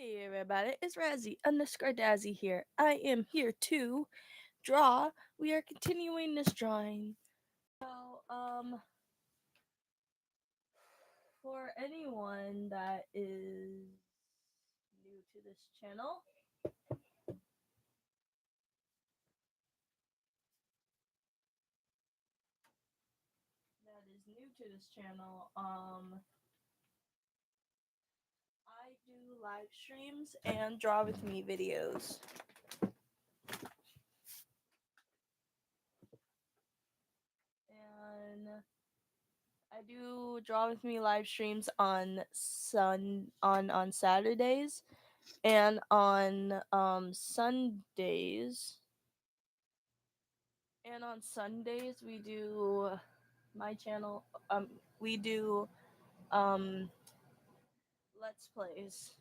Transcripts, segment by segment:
Hey everybody, it's Razzie_Dazzy here. I am here to draw. We are continuing this drawing. So, for anyone that is new to this channel, I do live streams and draw with me videos. And I do draw with me live streams on Saturdays and on Sundays. And on Sundays we do my channel we do um let's plays.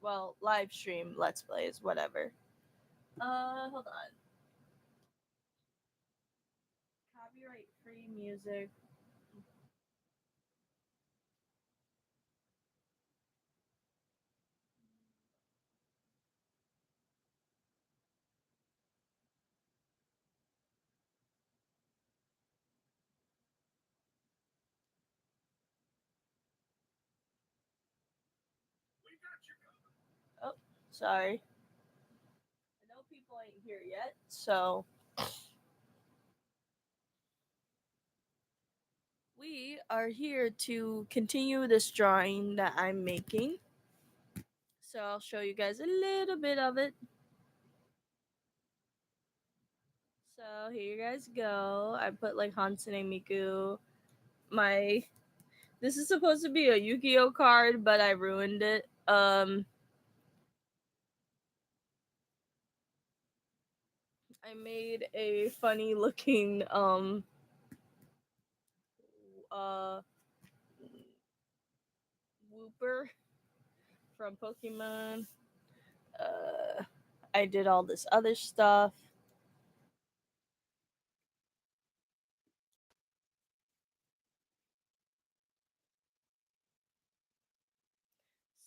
Well, live stream let's plays, whatever. Hold on. Copyright free music. Oh, sorry. I know people ain't here yet, so we are here to continue this drawing that I'm making. So I'll show you guys a little bit of it. So here you guys go. I put like Hatsune Miku. My This is supposed to be a Yu-Gi-Oh card, but I ruined it. I made a funny looking uh Wooper from Pokemon. Uh I did all this other stuff.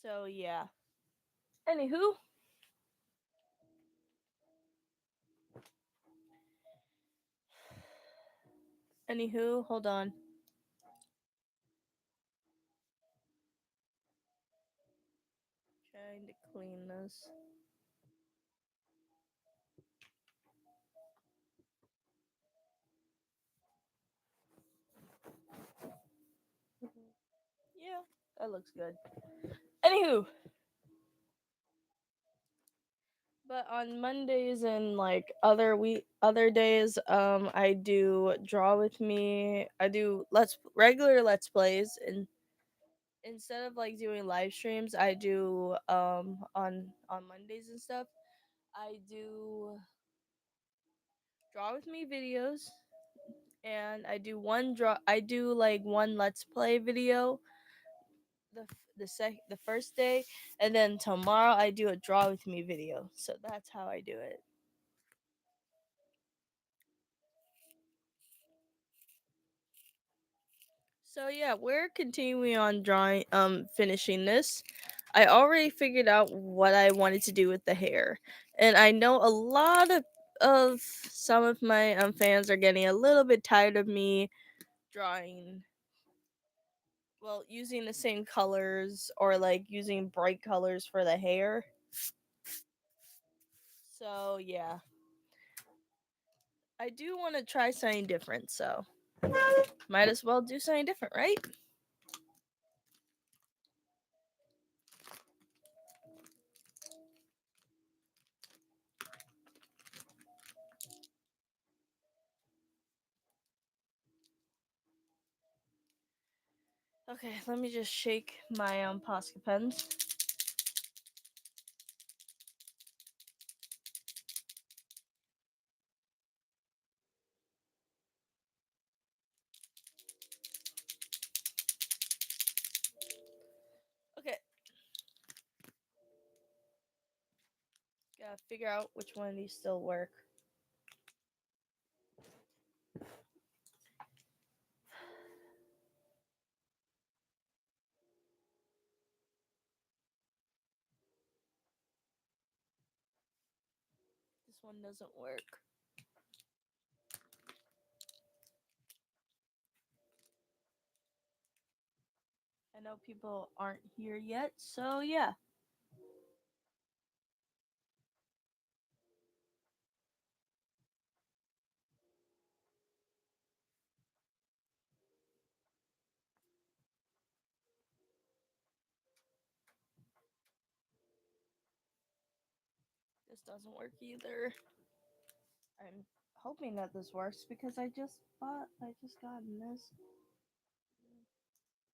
So yeah. Anywho, hold on. Trying to clean this. Yeah, that looks good. Anywho, but on Mondays and like other days, I do draw with me. I do regular let's plays, and instead of like doing live streams, I do on Mondays and stuff. I do draw with me videos, and I do like one let's play video the first day, and then tomorrow I do a draw with me video. So that's how I do it. So yeah, we're continuing on drawing finishing this. I already figured out what I wanted to do with the hair. And I know a lot of some of my fans are getting a little bit tired of me drawing, well, using the same colors or like using bright colors for the hair. So yeah, I do want to try something different, so might as well do something different, right? Okay, let me just shake my Posca pens. Okay. Gotta figure out which one of these still work. This one doesn't work. I know people aren't here yet, so yeah. This doesn't work either. I'm hoping that this works because I just got this.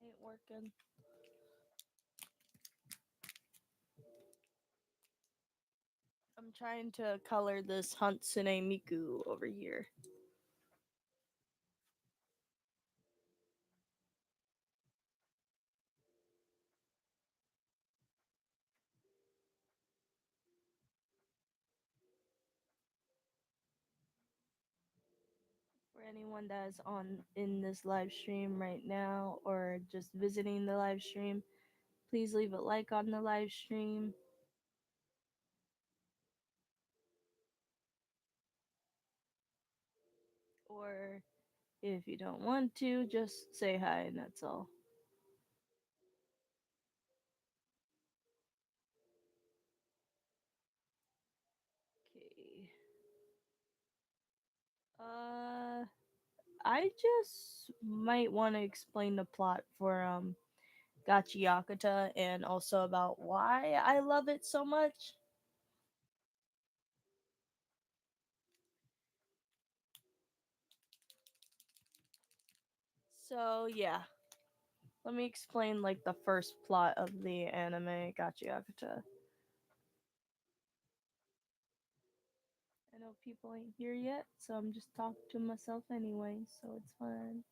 Ain't working. I'm trying to color this Hatsune Miku over here. For anyone that is on in this live stream right now or just visiting the live stream, please leave a like on the live stream. Or if you don't want to, just say hi and that's all. Okay. Uh I just might want to explain the plot for Gachi Yakuta and also about why I love it so much. So yeah, let me explain like the first plot of the anime Gachi Yakuta. I know people ain't here yet, so I'm just talking to myself anyway, so it's fine.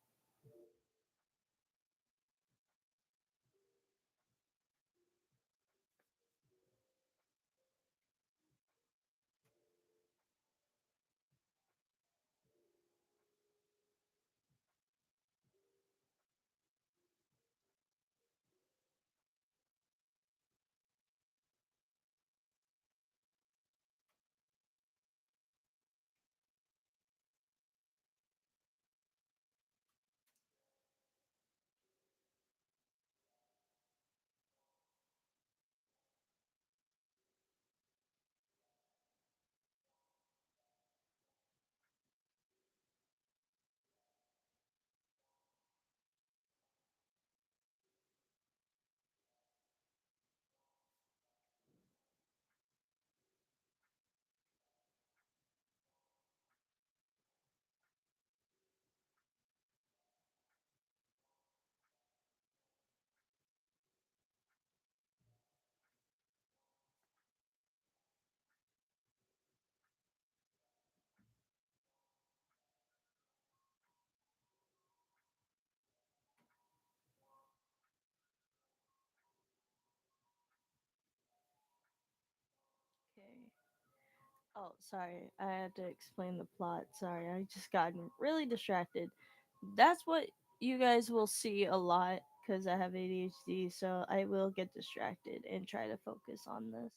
Okay. Oh, sorry. I had to explain the plot. Sorry, I just got really distracted. That's what you guys will see a lot because I have ADHD, so I will get distracted and try to focus on this.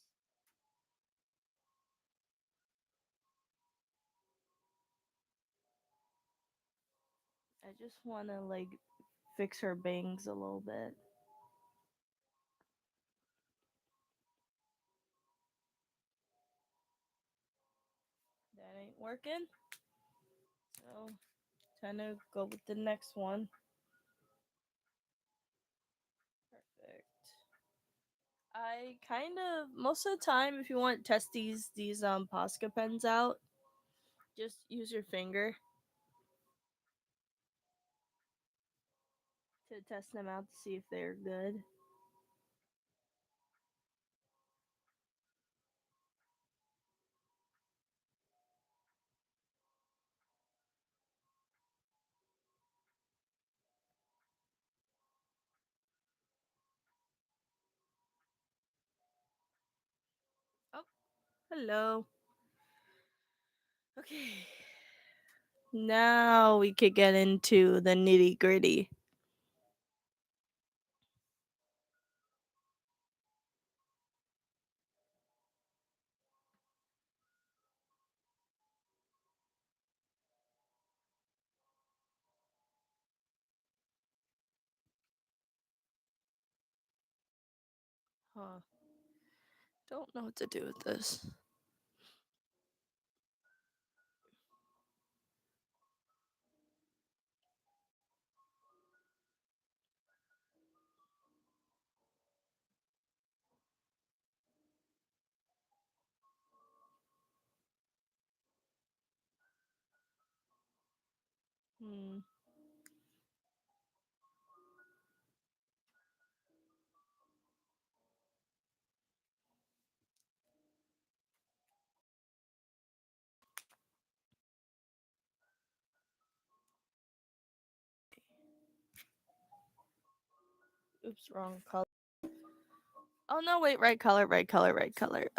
I just want to like fix her bangs a little bit. That ain't working. So, time to go with the next one. Perfect. I kind of most of the time, if you want to test these Posca pens out, just use your finger to test them out to see if they're good. Oh, hello. Okay. Now we could get into the nitty gritty. Huh. Don't know what to do with this. Hmm. Oops, wrong color. Oh no, wait, right color, right color, right color.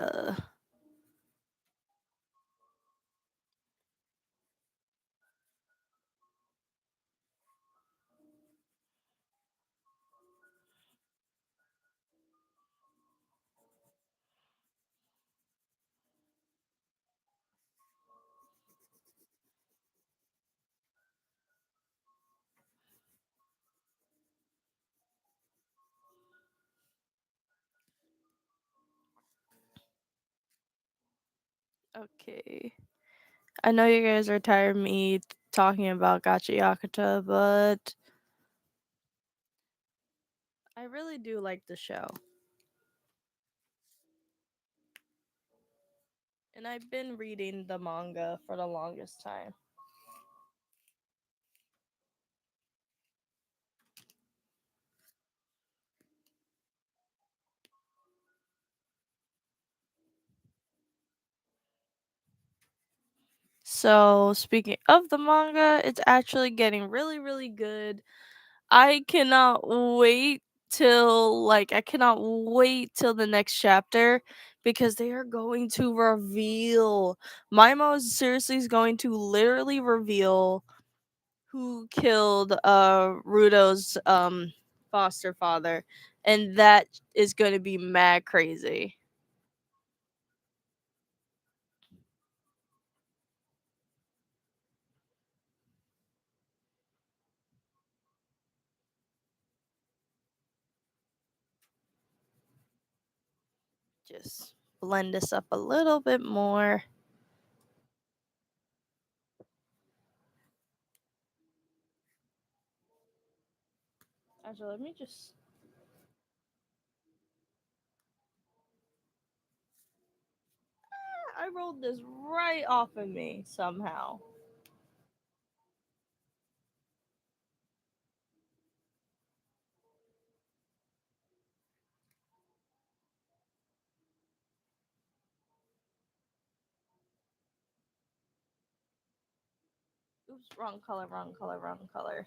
Okay. I know you guys are tired of me talking about Gacha Yakuta, but I really do like the show. And I've been reading the manga for the longest time. So, speaking of the manga, it's actually getting really, really good. I cannot wait I cannot wait till the next chapter because they are going to reveal Maimo seriously is going to literally reveal who killed Rudo's foster father, and that is going to be mad crazy. Just blend this up a little bit more. Actually, let me just. I rolled this right off of me somehow. Oops, wrong color, wrong color, wrong color.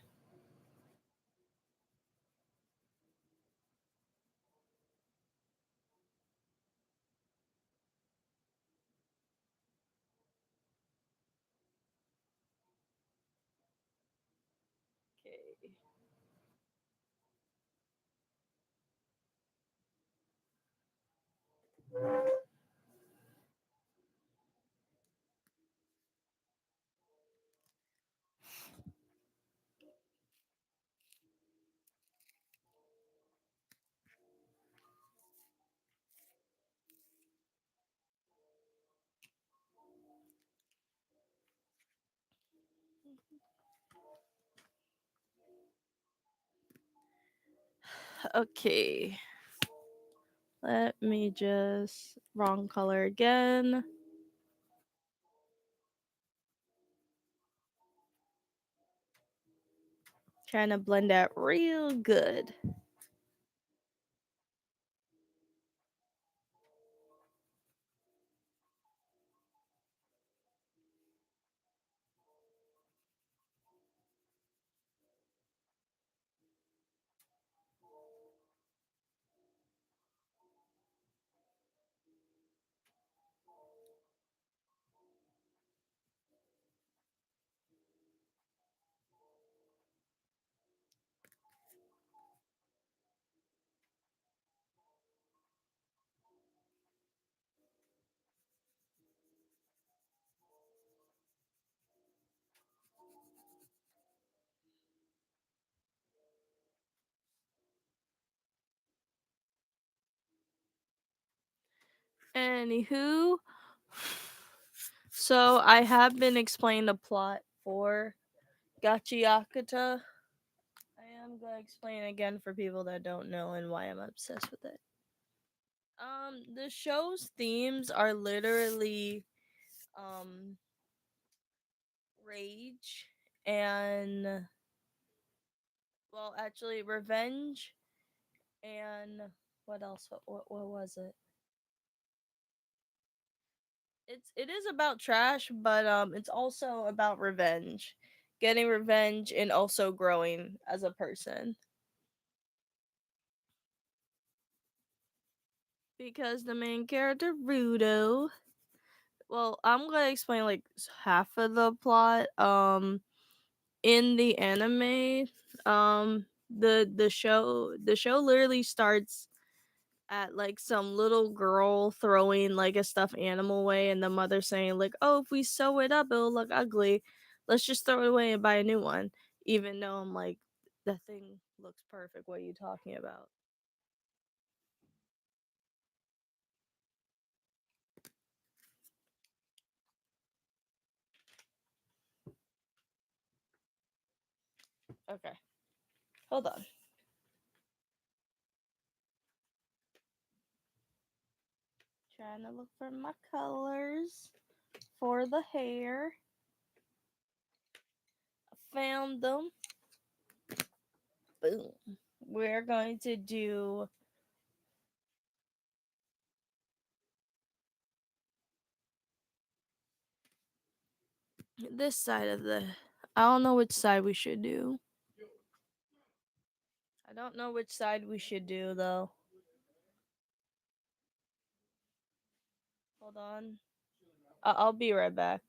Okay. Okay. Let me just wrong color again. Trying to blend that real good. Anywho, so I have been explaining the plot for Gachiakata. I am gonna explain again for people that don't know and why I'm obsessed with it. The show's themes are literally um rage and well, actually revenge and what else? What was it? It is about trash, but it's also about revenge, getting revenge and also growing as a person. Because the main character Rudo, well, I'm gonna explain like half of the plot. In the anime, the show literally starts at like some little girl throwing like a stuffed animal away and the mother saying like, oh, if we sew it up it'll look ugly, let's just throw it away and buy a new one, even though I'm like, that thing looks perfect, what are you talking about? Okay, hold on, trying to look for my colors for the hair. I found them. Boom. We're going to do this side of the, I don't know which side we should do. I don't know which side we should do though. Hold on. I'll be right back.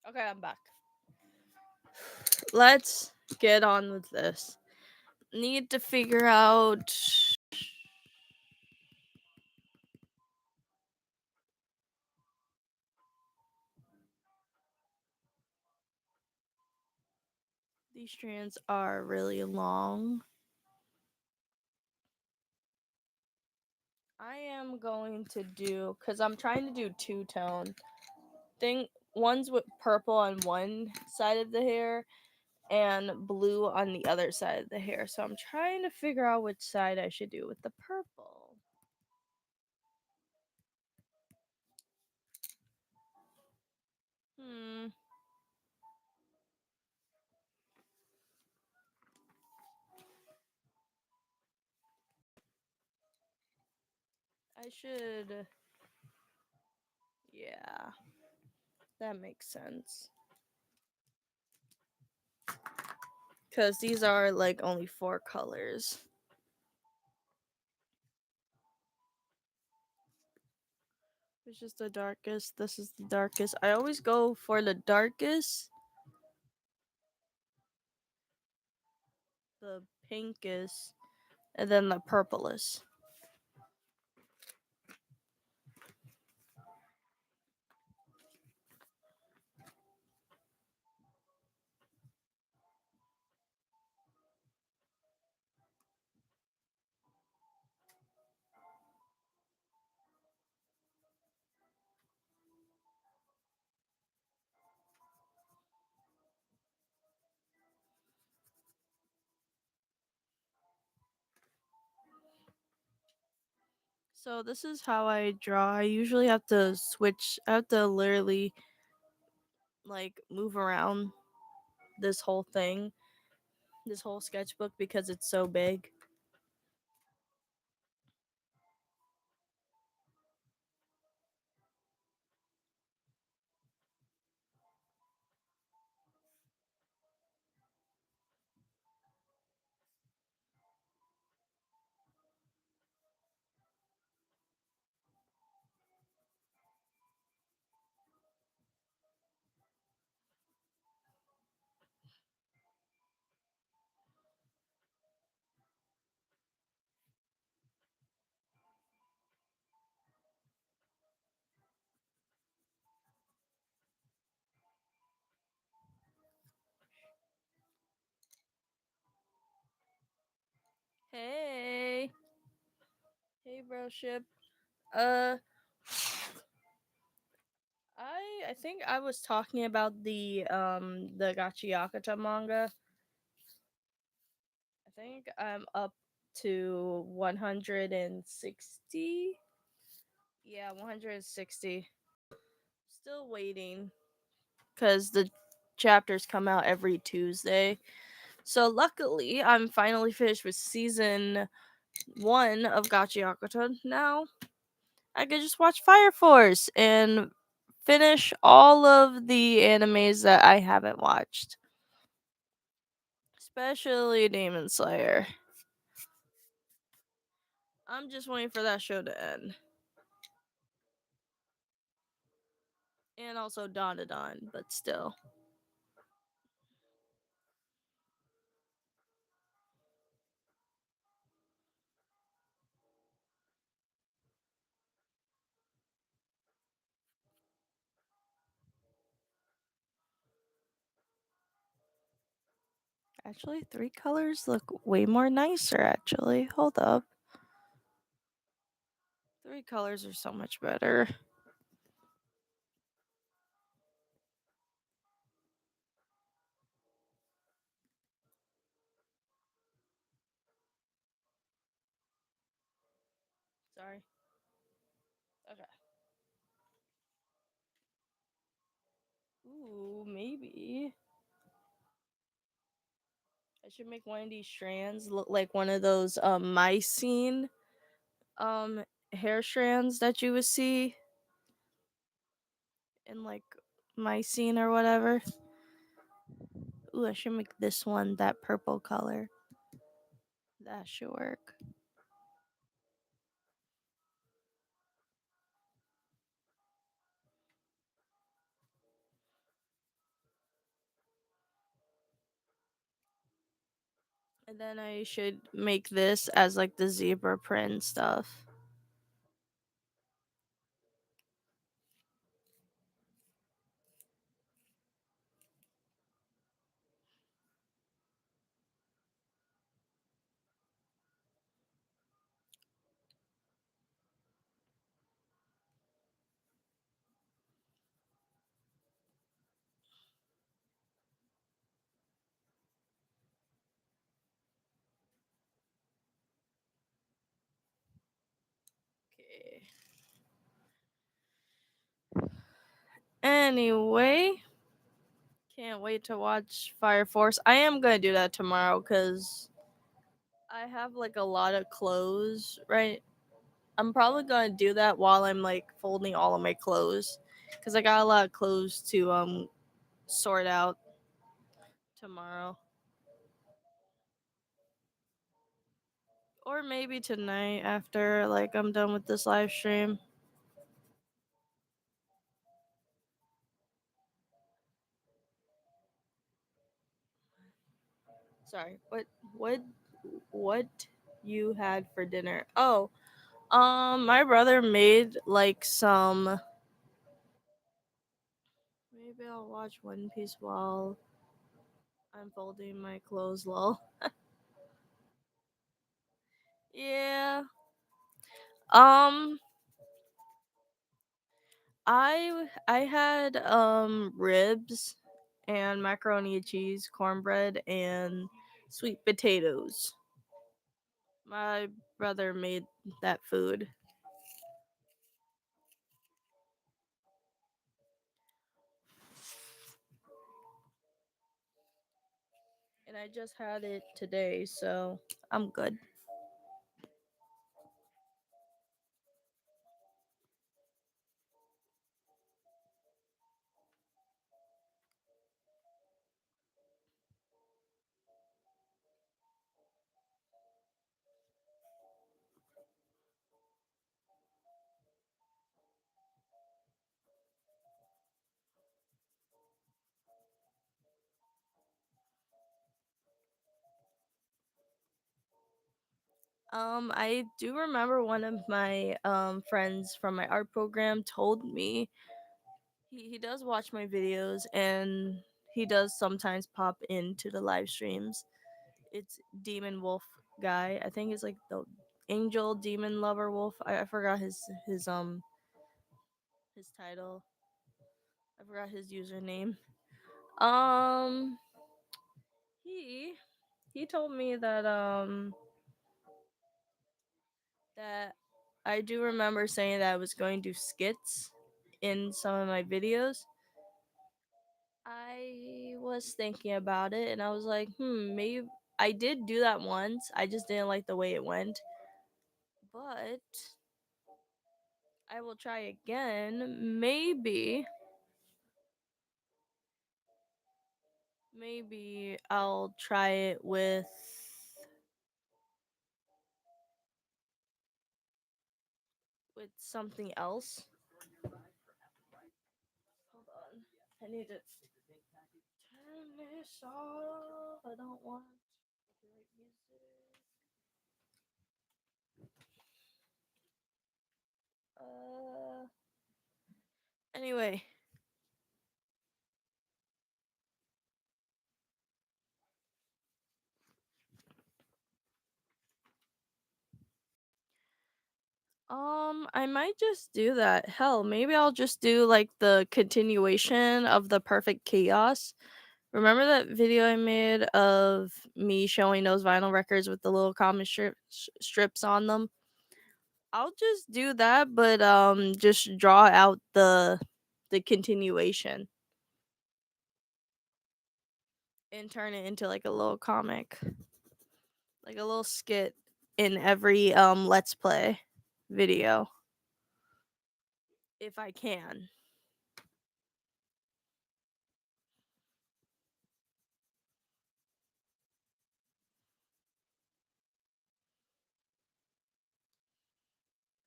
Okay, I'm back. Let's get on with this. Need to figure out these strands are really long. I am going to do, because I'm trying to do two-tone thing, ones with purple on one side of the hair and blue on the other side of the hair. So I'm trying to figure out which side I should do with the purple. Hmm. I should. Yeah, that makes sense. Because these are like only 4 colors. Which is the darkest? This is the darkest. I always go for the darkest, the pinkest, and then the purplest. So this is how I draw. I usually have to switch. I have to literally like move around this whole thing, this whole sketchbook because it's so big. Hey, hey, bro, ship. Uh, I think I was talking about the Gachi Yakata manga. I think I'm up to 160. Yeah, 160. Still waiting because the chapters come out every Tuesday. So luckily, I'm finally finished with season one of Gachi Yakata. Now I could just watch Fire Force and finish all of the animes that I haven't watched, especially Demon Slayer. I'm just waiting for that show to end. And also Dawn to Dawn, but still. Actually, three colors look way more nicer, actually. Hold up. Three colors are so much better. Sorry. Okay. Ooh, maybe. I should make one of these strands look like one of those mycene um hair strands that you would see in like mycene or whatever. Ooh, I should make this one that purple color. That should work. And then I should make this as like the zebra print stuff. Okay. Anyway, can't wait to watch Fire Force. I am gonna do that tomorrow because I have like a lot of clothes, right? I'm probably gonna do that while I'm like folding all of my clothes because I got a lot of clothes to sort out tomorrow. Or maybe tonight after like I'm done with this live stream. Sorry. What you had for dinner? Oh, my brother made like some. Maybe I'll watch One Piece while I'm folding my clothes. Lol. Yeah. Um, I had ribs and macaroni and cheese, cornbread, and sweet potatoes. My brother made that food. and I just had it today, so I'm good. I do remember one of my friends from my art program told me he does watch my videos and he does sometimes pop into the live streams. It's Demon Wolf guy. I think it's like the Angel Demon Lover Wolf. I forgot his title. I forgot his username. Um he he told me that I do remember saying that I was going to do skits in some of my videos. I was thinking about it and I was like, maybe I did do that once. I just didn't like the way it went. But I will try again. Maybe I'll try it with something else. Hold on. I need to turn this off. I don't want copyright music. Uh anyway, I might just do that. Hell, maybe I'll just do like the continuation of the perfect chaos. Remember that video I made of me showing those vinyl records with the little comic strips on them? I'll just do that, but just draw out the continuation and turn it into like a little comic, like a little skit in every let's play video if I can.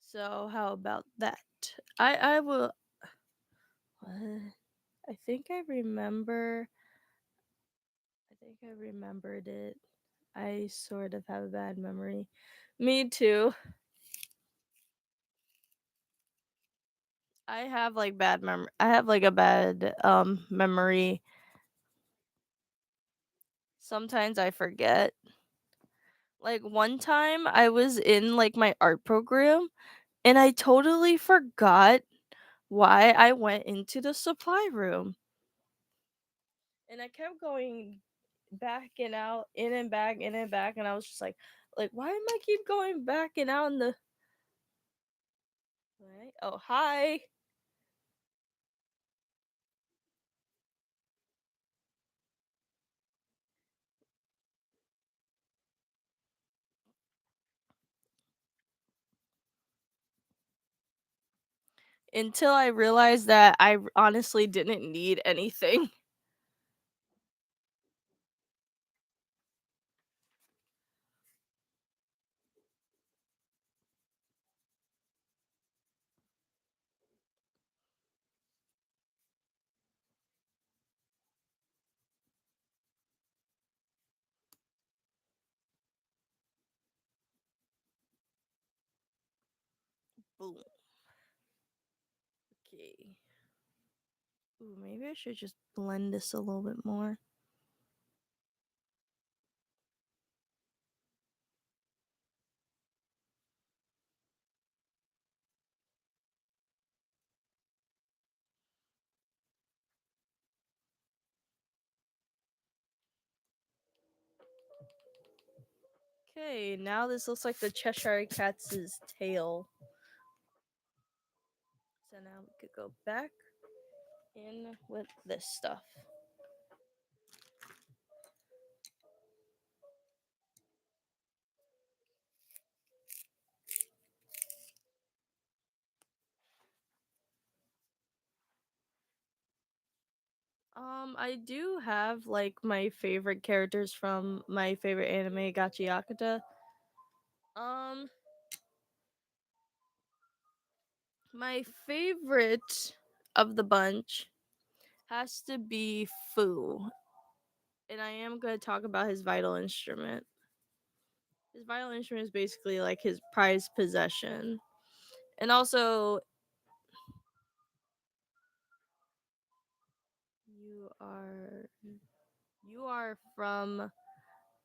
So how about that? I will. What? I think I remember. I think I remembered it. I sort of have a bad memory. Me too. I have like bad memory. I have like a bad memory. Sometimes I forget. Like one time I was in like my art program and I totally forgot why I went into the supply room. And I kept going back and out, in and back, in and back, and I was just like why am I keep going back and out in the right? Oh, hi. Until I realized that I honestly didn't need anything. Boom. Okay. Ooh, maybe I should just blend this a little bit more. Okay, now this looks like the Cheshire Cat's tail. So now we could go back in with this stuff. I do have like my favorite characters from my favorite anime, Gachi Yakuta. Um, my favorite of the bunch has to be Fu, and I am going to talk about his vital instrument. His vital instrument is basically like his prized possession, and also you are you are from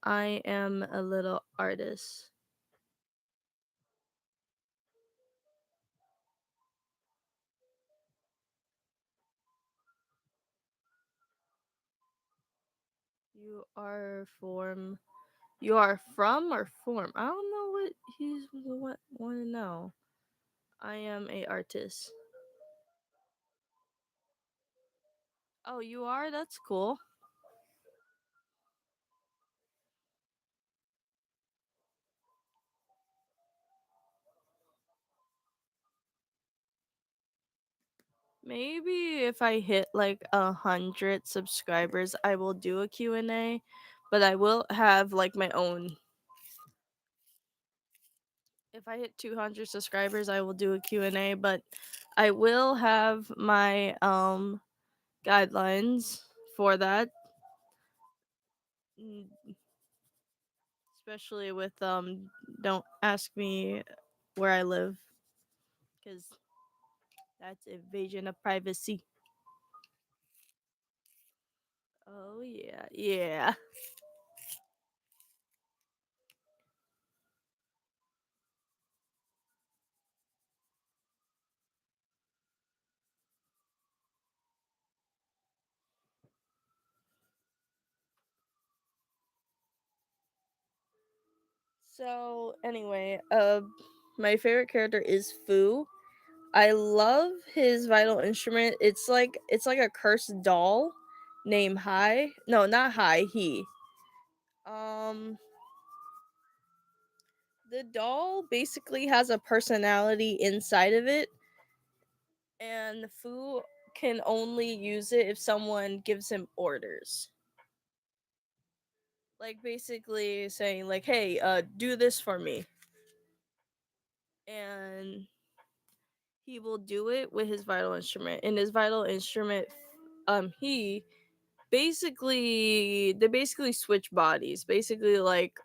I Am a Little Artist. You are form. You are from or form. I don't know what he's what want to know. I am a artist. Oh, you are. That's cool. Maybe if I hit like 100 subscribers, I will do a Q&A, but I will have like my own. If I hit 200 subscribers, I will do a Q&A, but I will have my guidelines for that, mm, especially with don't ask me where I live cuz that's invasion of privacy. Oh yeah. Yeah. So anyway, my favorite character is Fu. I love his vital instrument. It's like a cursed doll named Hai. No, not Hai, he. Um the doll basically has a personality inside of it, and Fu can only use it if someone gives him orders. Like basically saying like, "Hey, do this for me." And he will do it with his vital instrument. And his vital instrument, he basically they basically switch bodies. Basically like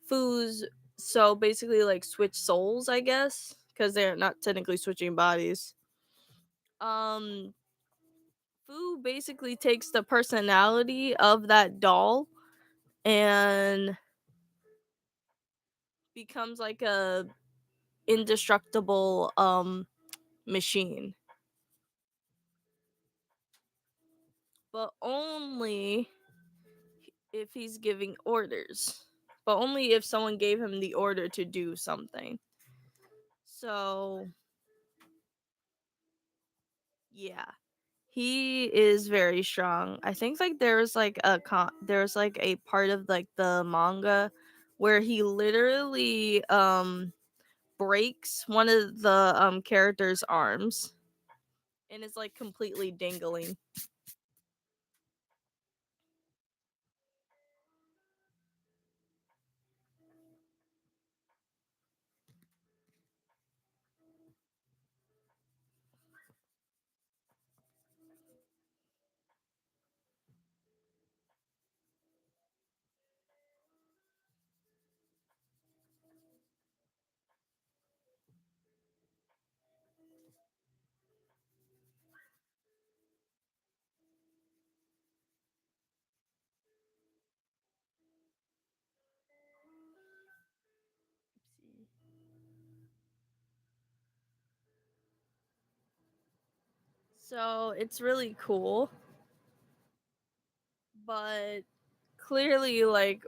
Fu's so basically like switch souls, I guess, because they're not technically switching bodies. Um, Fu basically takes the personality of that doll and becomes like a indestructible machine, but only if he's giving orders. But only if someone gave him the order to do something. So, yeah. He is very strong. I think like there's like a part of like the manga where he literally breaks one of the character's arms and is like completely dangling. So it's really cool, but clearly like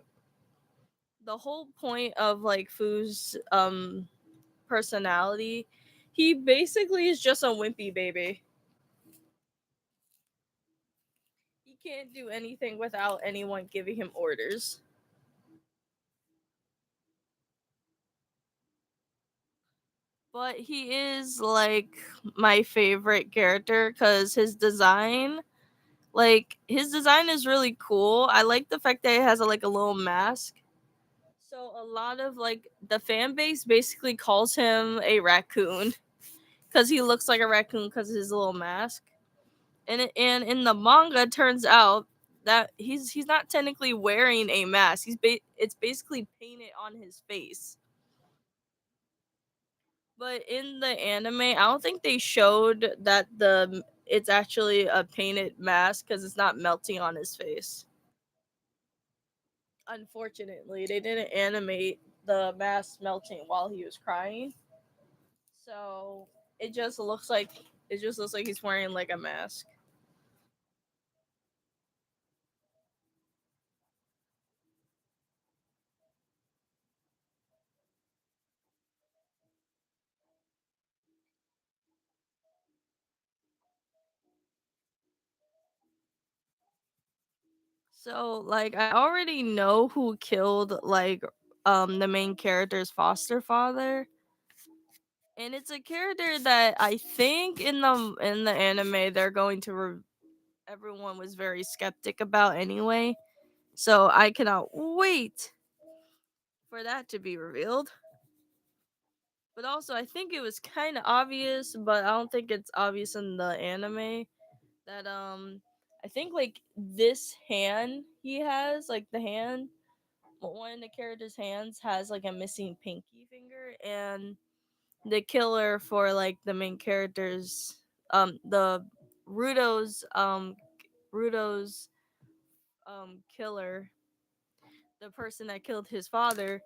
the whole point of like Fu's personality, he basically is just a wimpy baby. He can't do anything without anyone giving him orders. But he is like my favorite character because his design, Like his design is really cool. I like the fact that it has like a little mask. So a lot of like the fan base basically calls him a raccoon because he looks like a raccoon because of his little mask. And in the manga, it turns out that he's not technically wearing a mask. It's basically painted on his face. But in the anime, I don't think they showed that the it's actually a painted mask because it's not melting on his face. Unfortunately, they didn't animate the mask melting while he was crying, so it just looks like he's wearing like a mask. So like I already know who killed like the main character's foster father, and it's a character that I think in the anime they're going to everyone was very skeptic about anyway. So I cannot wait for that to be revealed. But also, I think it was kind of obvious, but I don't think it's obvious in the anime that I think like this hand he has, like the hand, one of the character's hands has like a missing pinky finger, and the killer for like the main character's the Rudo's killer, the person that killed his father,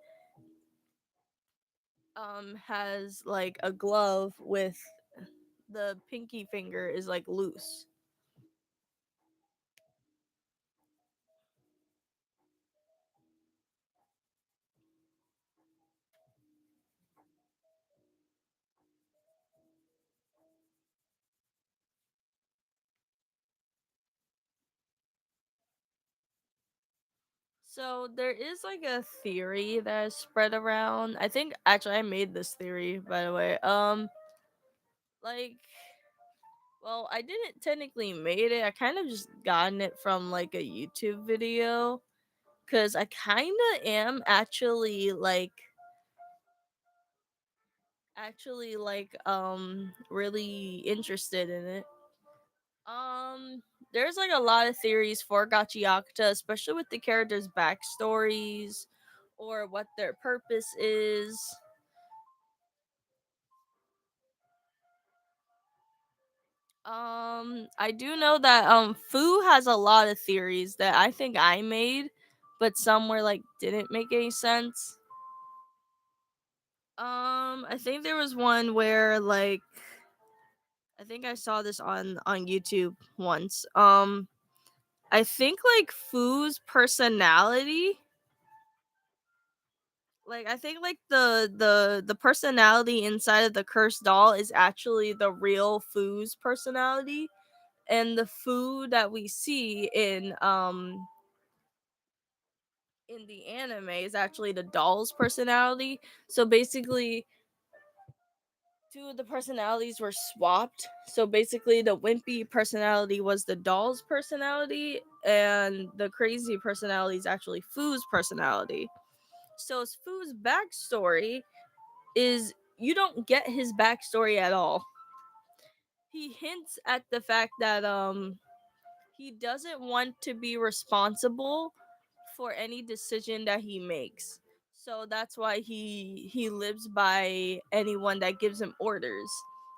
has like a glove with the pinky finger is like loose. So there is like a theory that is spread around. I think actually I made this theory by the way. Like well, I didn't technically made it. I kind of just gotten it from like a YouTube video cuz I kind of am actually like really interested in it. There's like a lot of theories for Gachi Yakuza, especially with the characters' backstories or what their purpose is. I do know that Fu has a lot of theories that I think I made, but some were like didn't make any sense. I think there was one where like I think I saw this on YouTube once. I think like Fu's personality, like I think like the personality inside of the cursed doll is actually the real Fu's personality, and the Fu that we see in the anime is actually the doll's personality. So basically, two of the personalities were swapped. So basically, the wimpy personality was the doll's personality, and the crazy personality is actually Fu's personality. So Fu's backstory is you don't get his backstory at all. He hints at the fact that he doesn't want to be responsible for any decision that he makes. So that's why he lives by anyone that gives him orders.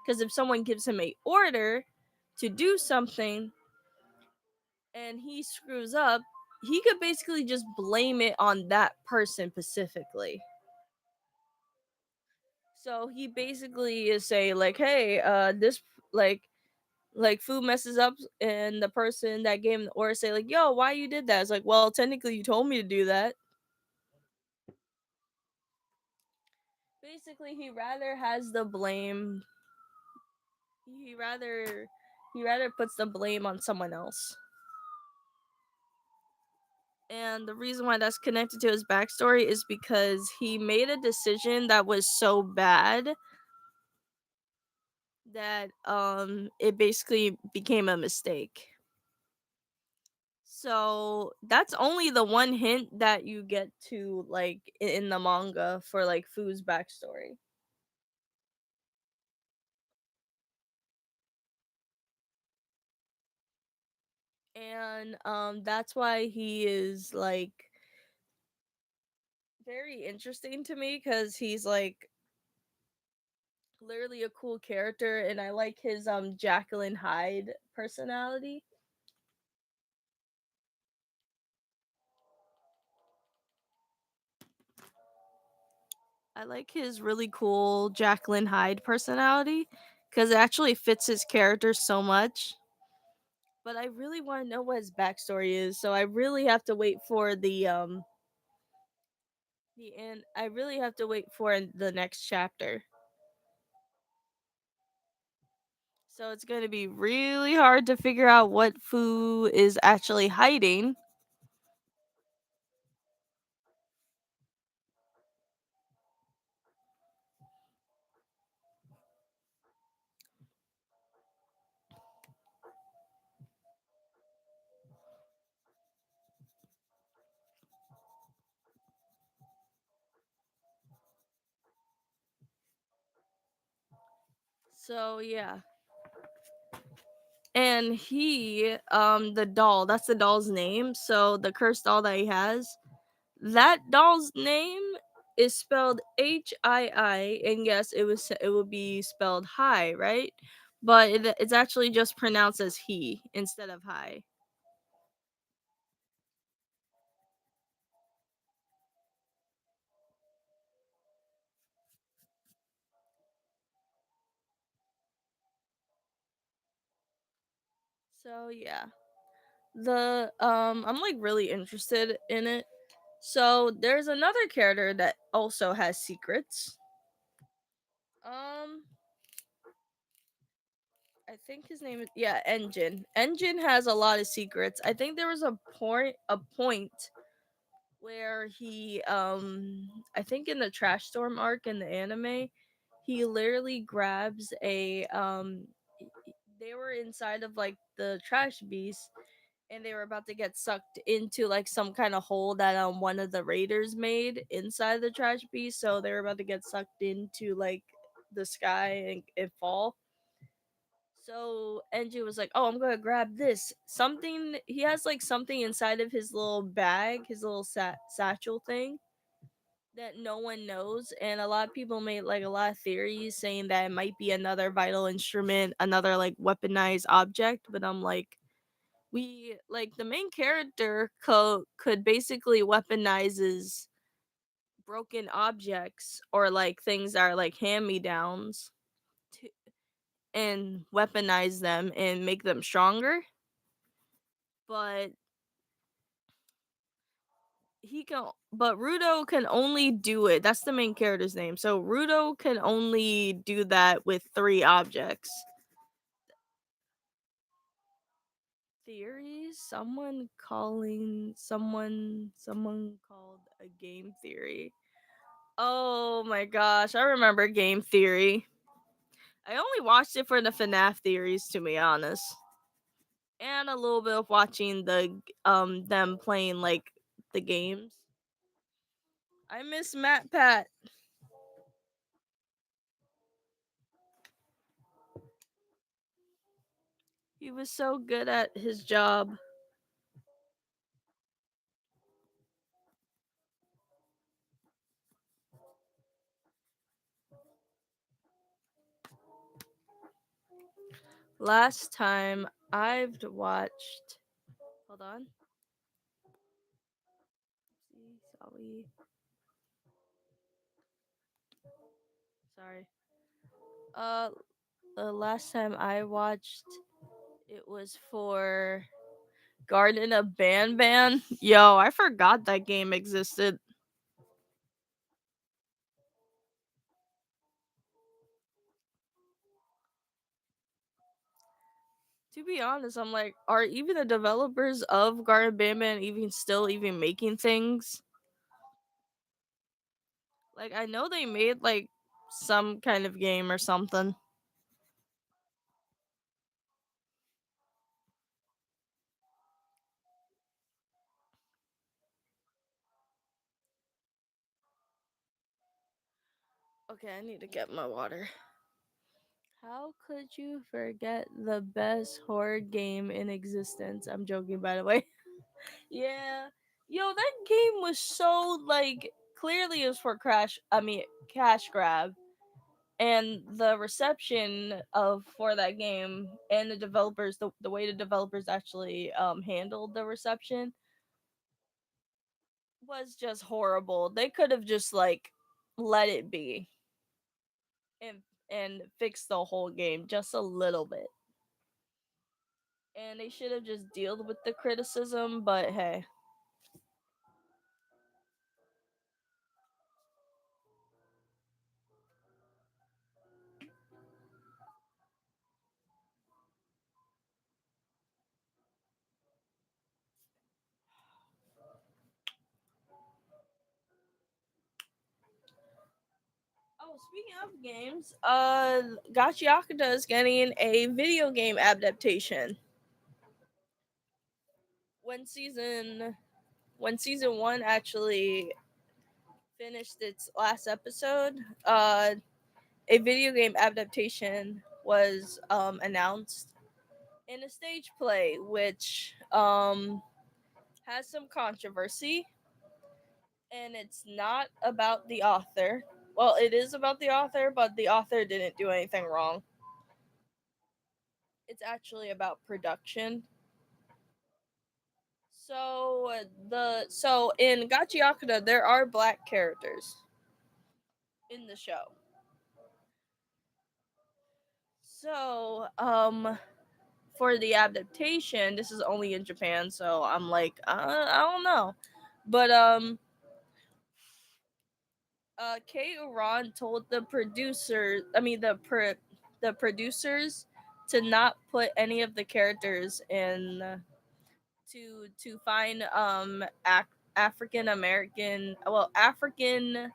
Because if someone gives him a order to do something and he screws up, he could basically just blame it on that person specifically. So he basically is say like, hey, this like food messes up, and the person that gave him the order say like, yo, why you did that? It's like, well, technically you told me to do that. Basically, he rather has the blame. He rather he rather puts the blame on someone else. And the reason why that's connected to his backstory is because he made a decision that was so bad that it basically became a mistake. So that's only the one hint that you get to like in the manga for like Fu's backstory. And that's why he is like very interesting to me because he's like literally a cool character and I like his Jacqueline Hyde personality. I like his really cool Jacqueline Hyde personality because it actually fits his character so much. But I really want to know what his backstory is, so I really have to wait for the end. I really have to wait for the next chapter. So it's going to be really hard to figure out what Fu is actually hiding. So yeah. And he, the doll, that's the doll's name. So the cursed doll that he has, that doll's name is spelled Hii, and yes, it would be spelled high, right? But it's actually just pronounced as he instead of high. So yeah, the I'm like really interested in it. So there's another character that also has secrets. Um, I think his name is, yeah, Engine. Engine has a lot of secrets. I think there was a point where he I think in the Trash Storm arc in the anime, he literally grabs a they were inside of like the trash beast and they were about to get sucked into like some kind of hole that one of the raiders made inside the trash beast, so they were about to get sucked into like the sky and fall. So Enji was like, "Oh, I'm gonna grab this something." He has like something inside of his little bag, his little satchel thing that no one knows, and a lot of people made like a lot of theories saying that it might be another vital instrument, another like weaponized object. But I'm like, we like the main character could basically weaponizes broken objects or like things that are like hand me downs and weaponize them and make them stronger. But but Rudo can only do it. That's the main character's name. So Rudo can only do that with three objects. Theories? Someone called a game theory. Oh my gosh, I remember game theory. I only watched it for the FNAF theories, to be honest. And a little bit of watching them playing like the games. I miss Matt Pat. He was so good at his job. Last time I've watched. Hold on. Sorry. Sorry. Uh, the last time I watched, it was for Garden of Banban. Yo, I forgot that game existed. To be honest, I'm like, are even the developers of Garden Banban even still even making things? Like, I know they made like some kind of game or something. Okay, I need to get my water. How could you forget the best horror game in existence? I'm joking, by the way. Yeah. Yo, that game was so like clearly it was for cash grab. And the reception of for that game and the developers the way the developers actually handled the reception was just horrible. They could have just like let it be and and fixed the whole game just a little bit. And they should have just dealt with the criticism, but hey. Oh, speaking of games, Gachi Yakuza is getting a video game adaptation. When season when season one actually finished its last episode, a video game adaptation was announced in a stage play, which has some controversy, and it's not about the author. Well, it is about the author, but the author didn't do anything wrong. It's actually about production. So in Gachi Yakuza there are black characters in the show. So for the adaptation, this is only in Japan, so I'm like I don't know. But Kei Uran told the producer, I mean the producers to not put any of the characters in to find African American, well, African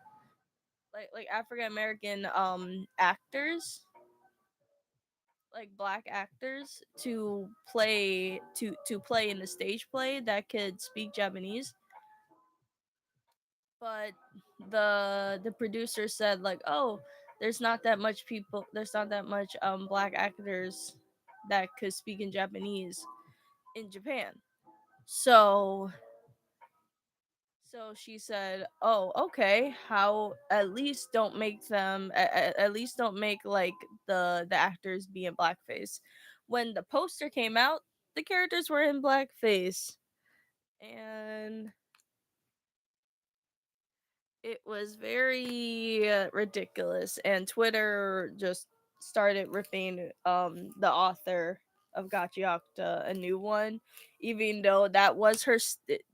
American actors, like black actors to play in the stage play that could speak Japanese. But the producer said like, "Oh, there's not that much black actors that could speak in Japanese in Japan." So she said, "Oh, okay. How at least don't make them at least don't make like the actors be in blackface." When the poster came out, the characters were in blackface, and it was very ridiculous. And Twitter just started ripping the author of Gachiakta a new one, even though that was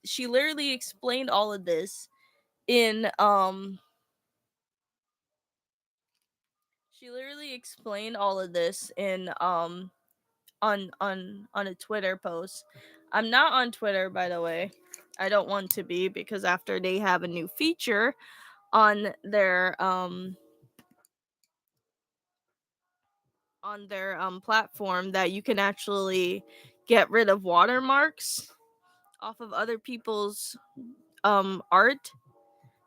she literally explained all of this in she literally explained all of this in on a Twitter post. I'm not on Twitter, by the way. I don't want to be, because after they have a new feature on their platform that you can actually get rid of watermarks off of other people's art.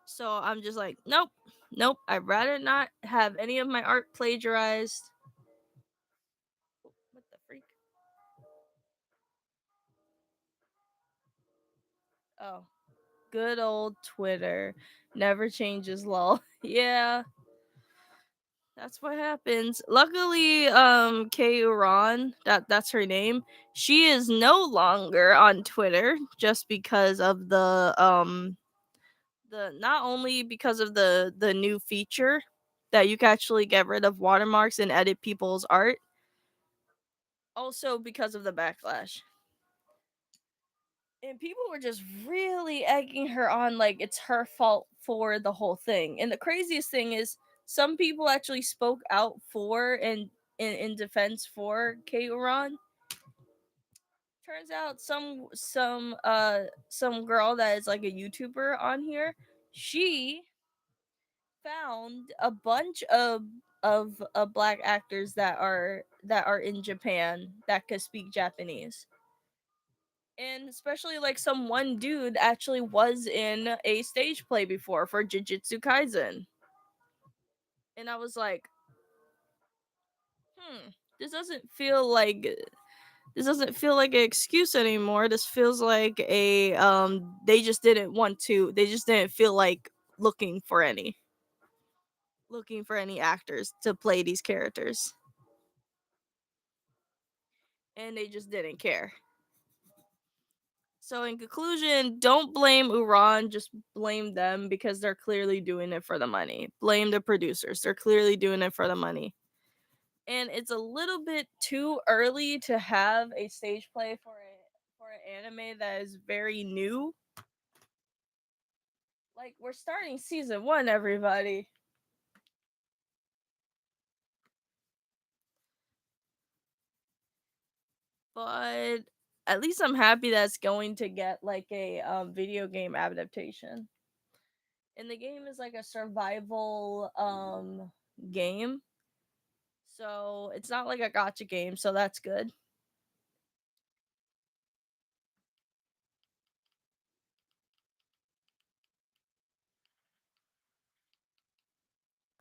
So I'm just like, nope, nope. I'd rather not have any of my art plagiarized. What the freak? Oh, good old Twitter. Never changes, lol. Yeah, that's what happens. Luckily, Kay Uran, that's her name. She is no longer on Twitter just because of the not only because of the new feature that you can actually get rid of watermarks and edit people's art, also because of the backlash. And people were just really egging her on like it's her fault for the whole thing. And the craziest thing is some people actually spoke out for and in defense for Kate Uran. Turns out some girl that is like a YouTuber on here, she found a bunch of black actors that are in Japan that could speak Japanese. And especially like some one dude actually was in a stage play before for Jujutsu Kaisen. And I was like, hmm, this doesn't feel like this doesn't feel like an excuse anymore. This feels like a they just didn't want to. They just didn't feel like looking for any looking for any actors to play these characters. And they just didn't care. So in conclusion, don't blame Uran, just blame them because they're clearly doing it for the money. Blame the producers. They're clearly doing it for the money. And it's a little bit too early to have a stage play for an anime that is very new. Like we're starting season 1, everybody. But at least I'm happy that it's going to get like a video game adaptation. And the game is like a survival game. So it's not like a gotcha game, so that's good.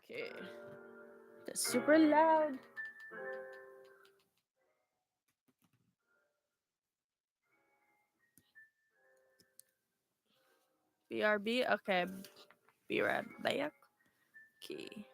Okay. That's super loud. BRB? Okay. Be right back. Okay.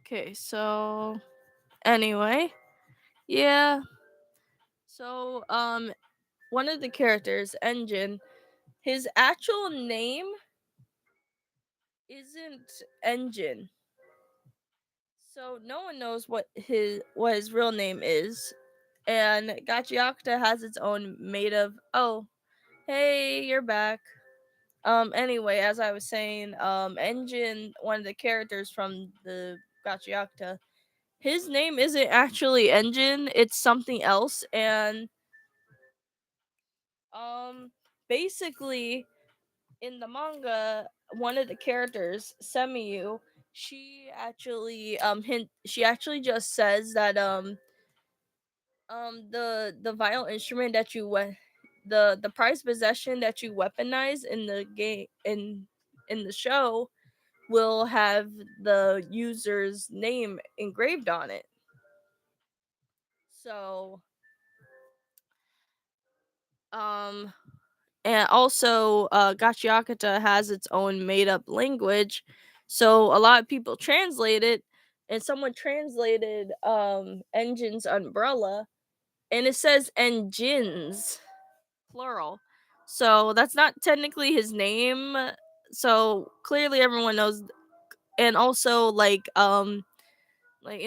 Okay, so anyway, yeah. So one of the characters, Engine, his actual name isn't Engine. So no one knows what his real name is. And Gachiakta has its own made of oh, hey, you're back. Anyway, as I was saying, Engine, one of the characters from the Gachiakta, his name isn't actually Engine, it's something else. And um basically in the manga, one of the characters, Semiyu, she actually just says that the vital instrument that the prized possession that you weaponize in the game in the show will have the user's name engraved on it. So um and also Gachiakata has its own made up language, so a lot of people translate it, and someone translated Engine's umbrella, and it says engines plural, so that's not technically his name. So clearly everyone knows. And also like in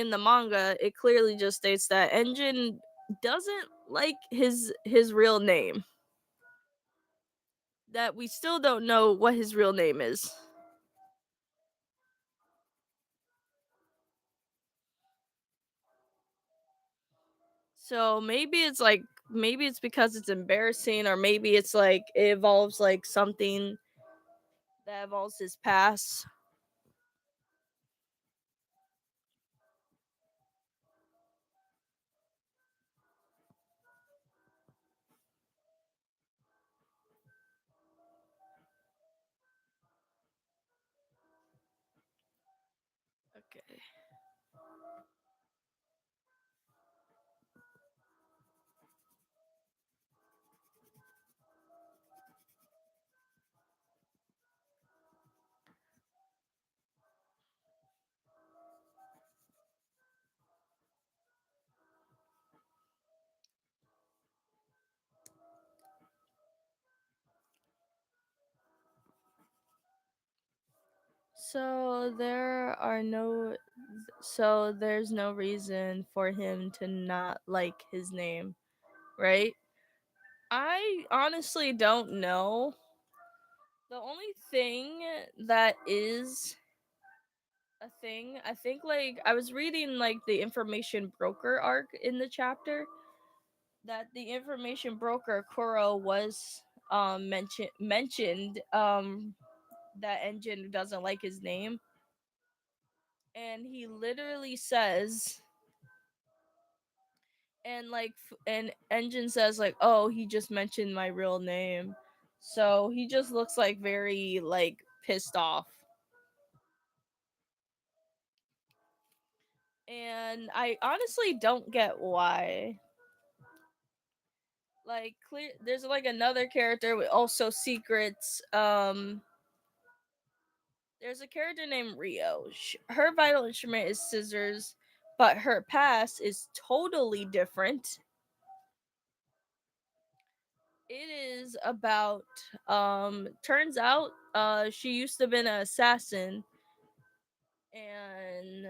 the manga it clearly just states that Engine doesn't like his real name, that we still don't know what his real name is. So maybe it's because it's embarrassing, or maybe it's like it involves like something that involves his past. Okay. So there are no so there's no reason for him to not like his name, right? I honestly don't know. The only thing that is a thing, I think like I was reading like the information broker arc in the chapter that the information broker Kuro was mentioned that Engine doesn't like his name, and he literally says and Engine says like, "Oh, he just mentioned my real name." So he just looks like very like pissed off. And I honestly don't get why. Like clear there's like another character with also secrets. There's a character named Rio. Her vital instrument is scissors, but her past is totally different. It is about turns out she used to have been an assassin, and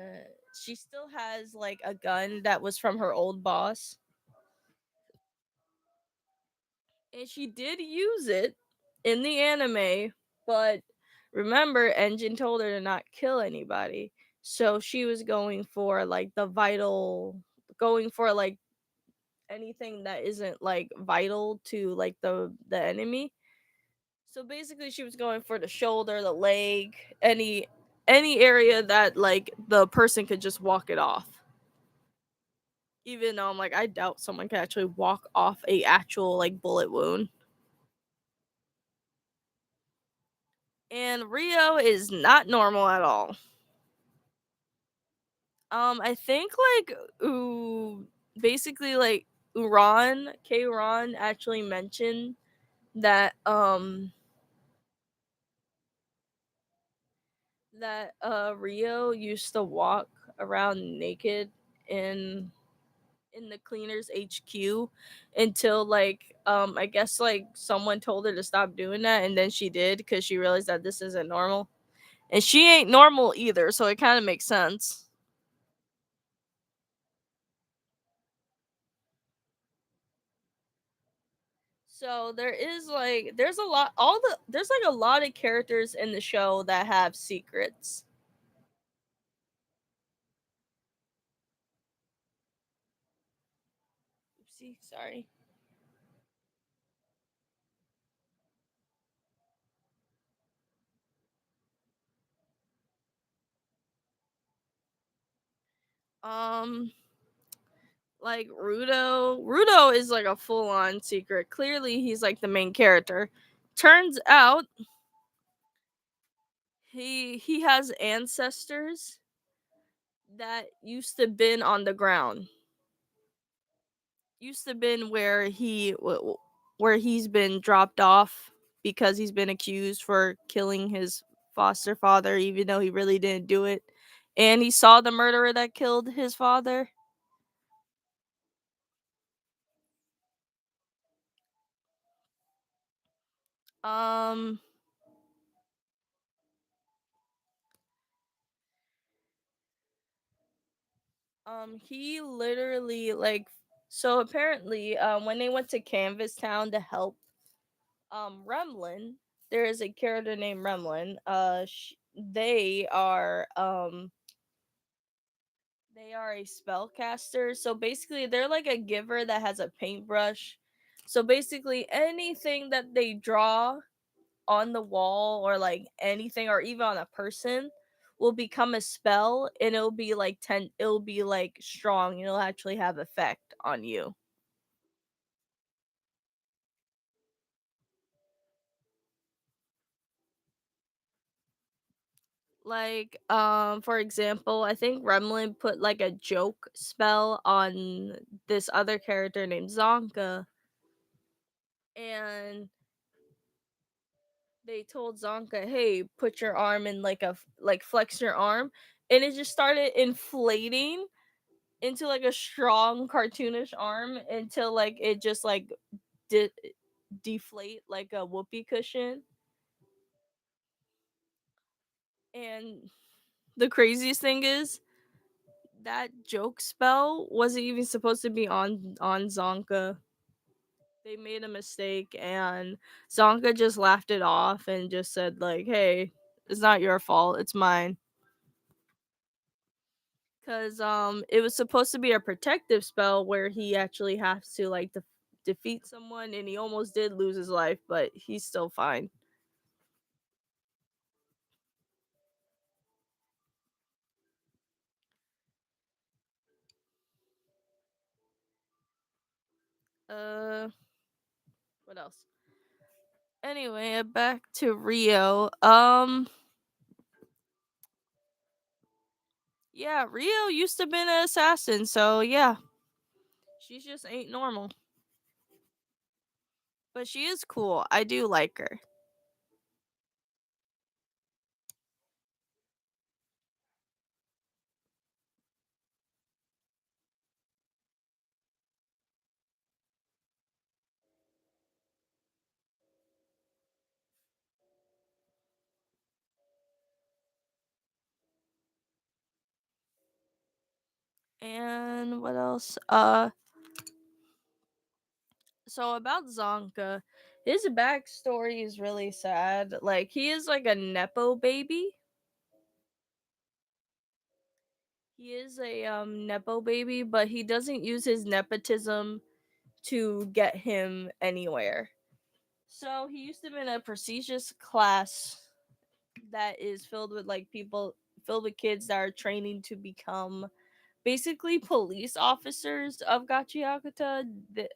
she still has like a gun that was from her old boss, and she did use it in the anime, but remember Engine told her to not kill anybody. So she was going for like the vital going for like anything that isn't like vital to like the enemy. So basically she was going for the shoulder, the leg, any area that like the person could just walk it off. Even though I'm like I doubt someone can actually walk off a actual like bullet wound. And Rio is not normal at all. I think like basically like K Ron actually mentioned that Rio used to walk around naked in the cleaners HQ until like I guess like someone told her to stop doing that, and then she did because she realized that this isn't normal. And she ain't normal either, so it kind of makes sense. So there is like there's like a lot of characters in the show that have secrets. Oopsie, sorry. Um like Rudo is like a full on secret. Clearly he's like the main character. Turns out he has ancestors that used to been on the ground. Used to been where he's been dropped off because he's been accused for killing his foster father even though he really didn't do it. And he saw the murderer that killed his father. Um he literally like so apparently when they went to Canvas Town to help Remlin, there is a character named Remlin. They are a spellcaster. So basically they're like a giver that has a paintbrush. So basically anything that they draw on the wall or like anything or even on a person will become a spell, and it'll be like strong and it'll actually have effect on you. Like, for example, I think Gremlin put like a joke spell on this other character named Zonka, and they told Zonka, "Hey, put your arm in like like flex your arm," and it just started inflating into like a strong cartoonish arm until like it just like de- deflate like a whoopee cushion. And the craziest thing is that joke spell wasn't even supposed to be on Zonka. They made a mistake and Zonka just laughed it off and just said like, "Hey, it's not your fault, it's mine." Cuz it was supposed to be a protective spell where he actually has to like defeat someone, and he almost did lose his life, but he's still fine. Uh what else? Anyway, back to Rio. Yeah, Rio used to been an assassin, so yeah, she just ain't normal. But she is cool. I do like her. And what else? So about Zonka, his backstory is really sad. Like he is like a nepo baby. He is a nepo baby, but he doesn't use his nepotism to get him anywhere. So he used to be in a prestigious class that is filled with like people filled with kids that are training to become basically police officers of Gachiakuta. The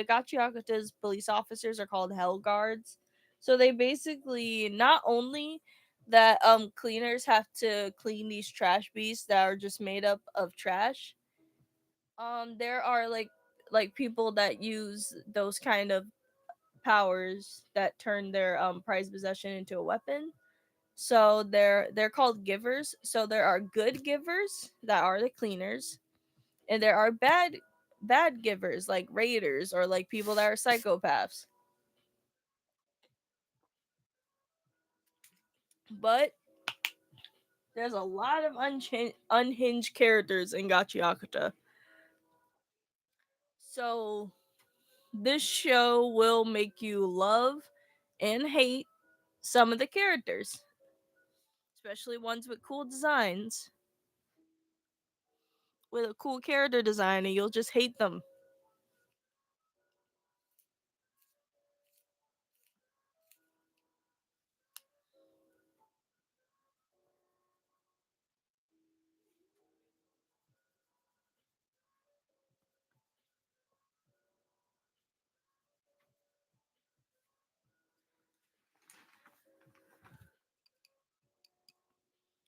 Gachiakuta's police officers are called Hell Guards. So they basically not only that cleaners have to clean these trash beasts that are just made up of trash. There are like people that use those kind of powers that turn their prized possession into a weapon. So they're called givers. So there are good givers that are the cleaners, and there are bad givers like raiders or like people that are psychopaths. But there's a lot of unhinged characters in Gachiakuta. So this show will make you love and hate some of the characters, especially ones with cool designs. With a cool character design, and you'll just hate them.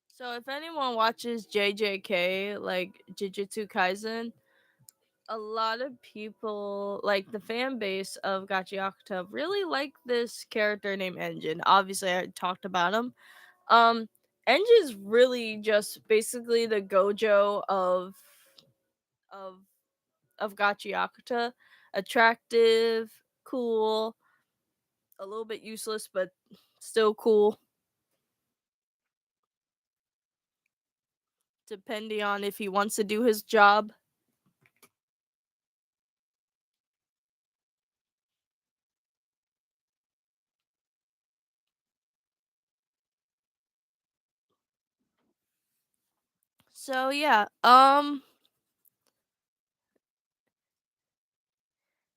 So if anyone watches JJK, like Jujutsu Kaisen, a lot of people, like the fan base of Gachiakuta, really like this character named Engine. Obviously, I talked about him. Um, Engin's really just basically the Gojo of of Gachiakuta. Attractive, cool, a little bit useless, but still cool, depending on if he wants to do his job. So yeah,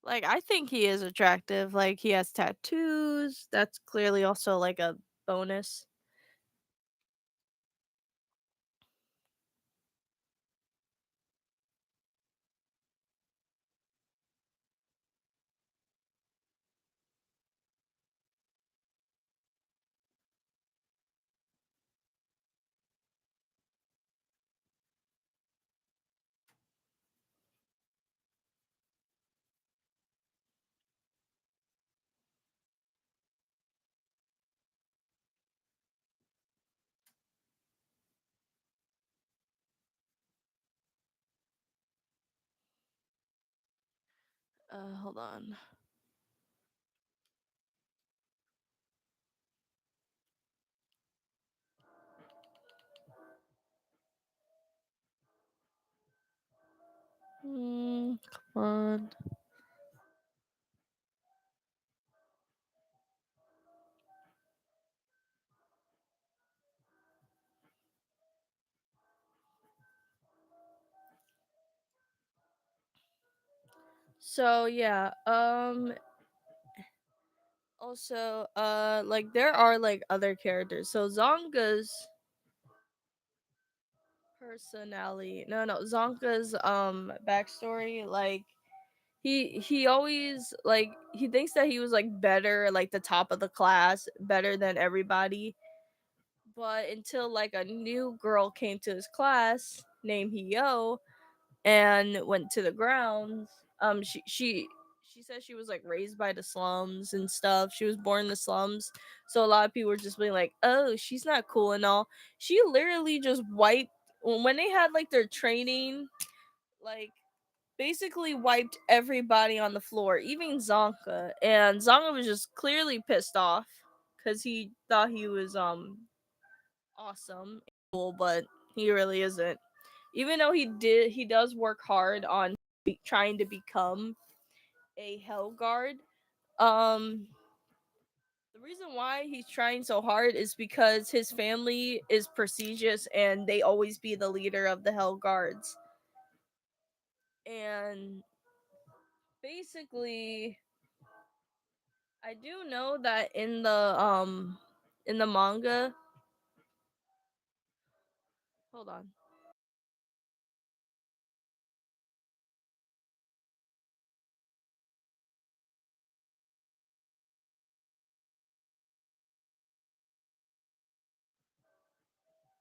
like I think he is attractive. Like he has tattoos. That's clearly also like a bonus. Hold on. Come on. So yeah, also like there are like other characters. So Zonka's personality, no, Zonka's backstory, like he always like he thinks that he was like better, like the top of the class, better than everybody. But until like a new girl came to his class named Hyo and went to the grounds. She said she was like raised by the slums and stuff. She was born in the slums. So a lot of people were just being like, "Oh, she's not cool and all." She literally just wiped when they had like their training, like basically wiped everybody on the floor, even Zonka. And Zonka was just clearly pissed off cuz he thought he was awesome, cool, but he really isn't. Even though he does work hard on trying to become a Hell Guard. Um, the reason why he's trying so hard is because his family is prestigious and they always be the leader of the Hell Guards. And basically, I do know that in the manga, hold on,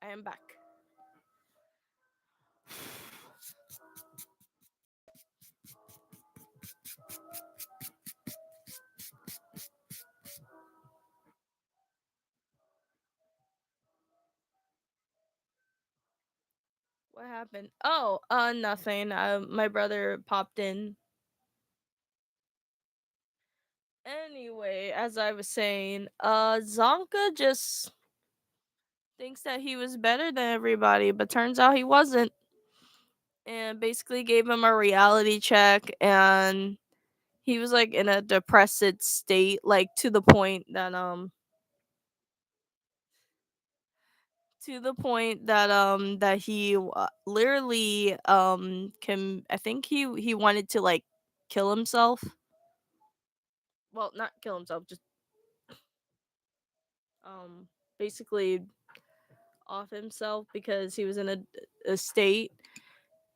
I am back. What happened? Oh, nothing. My brother popped in. Anyway, as I was saying, Zonka just thinks that he was better than everybody, but turns out he wasn't. And basically gave him a reality check, and he was like in a depressed state, like to the point that that he literally can I think he wanted to like kill himself. Well, not kill himself, just um basically off himself because he was in a state.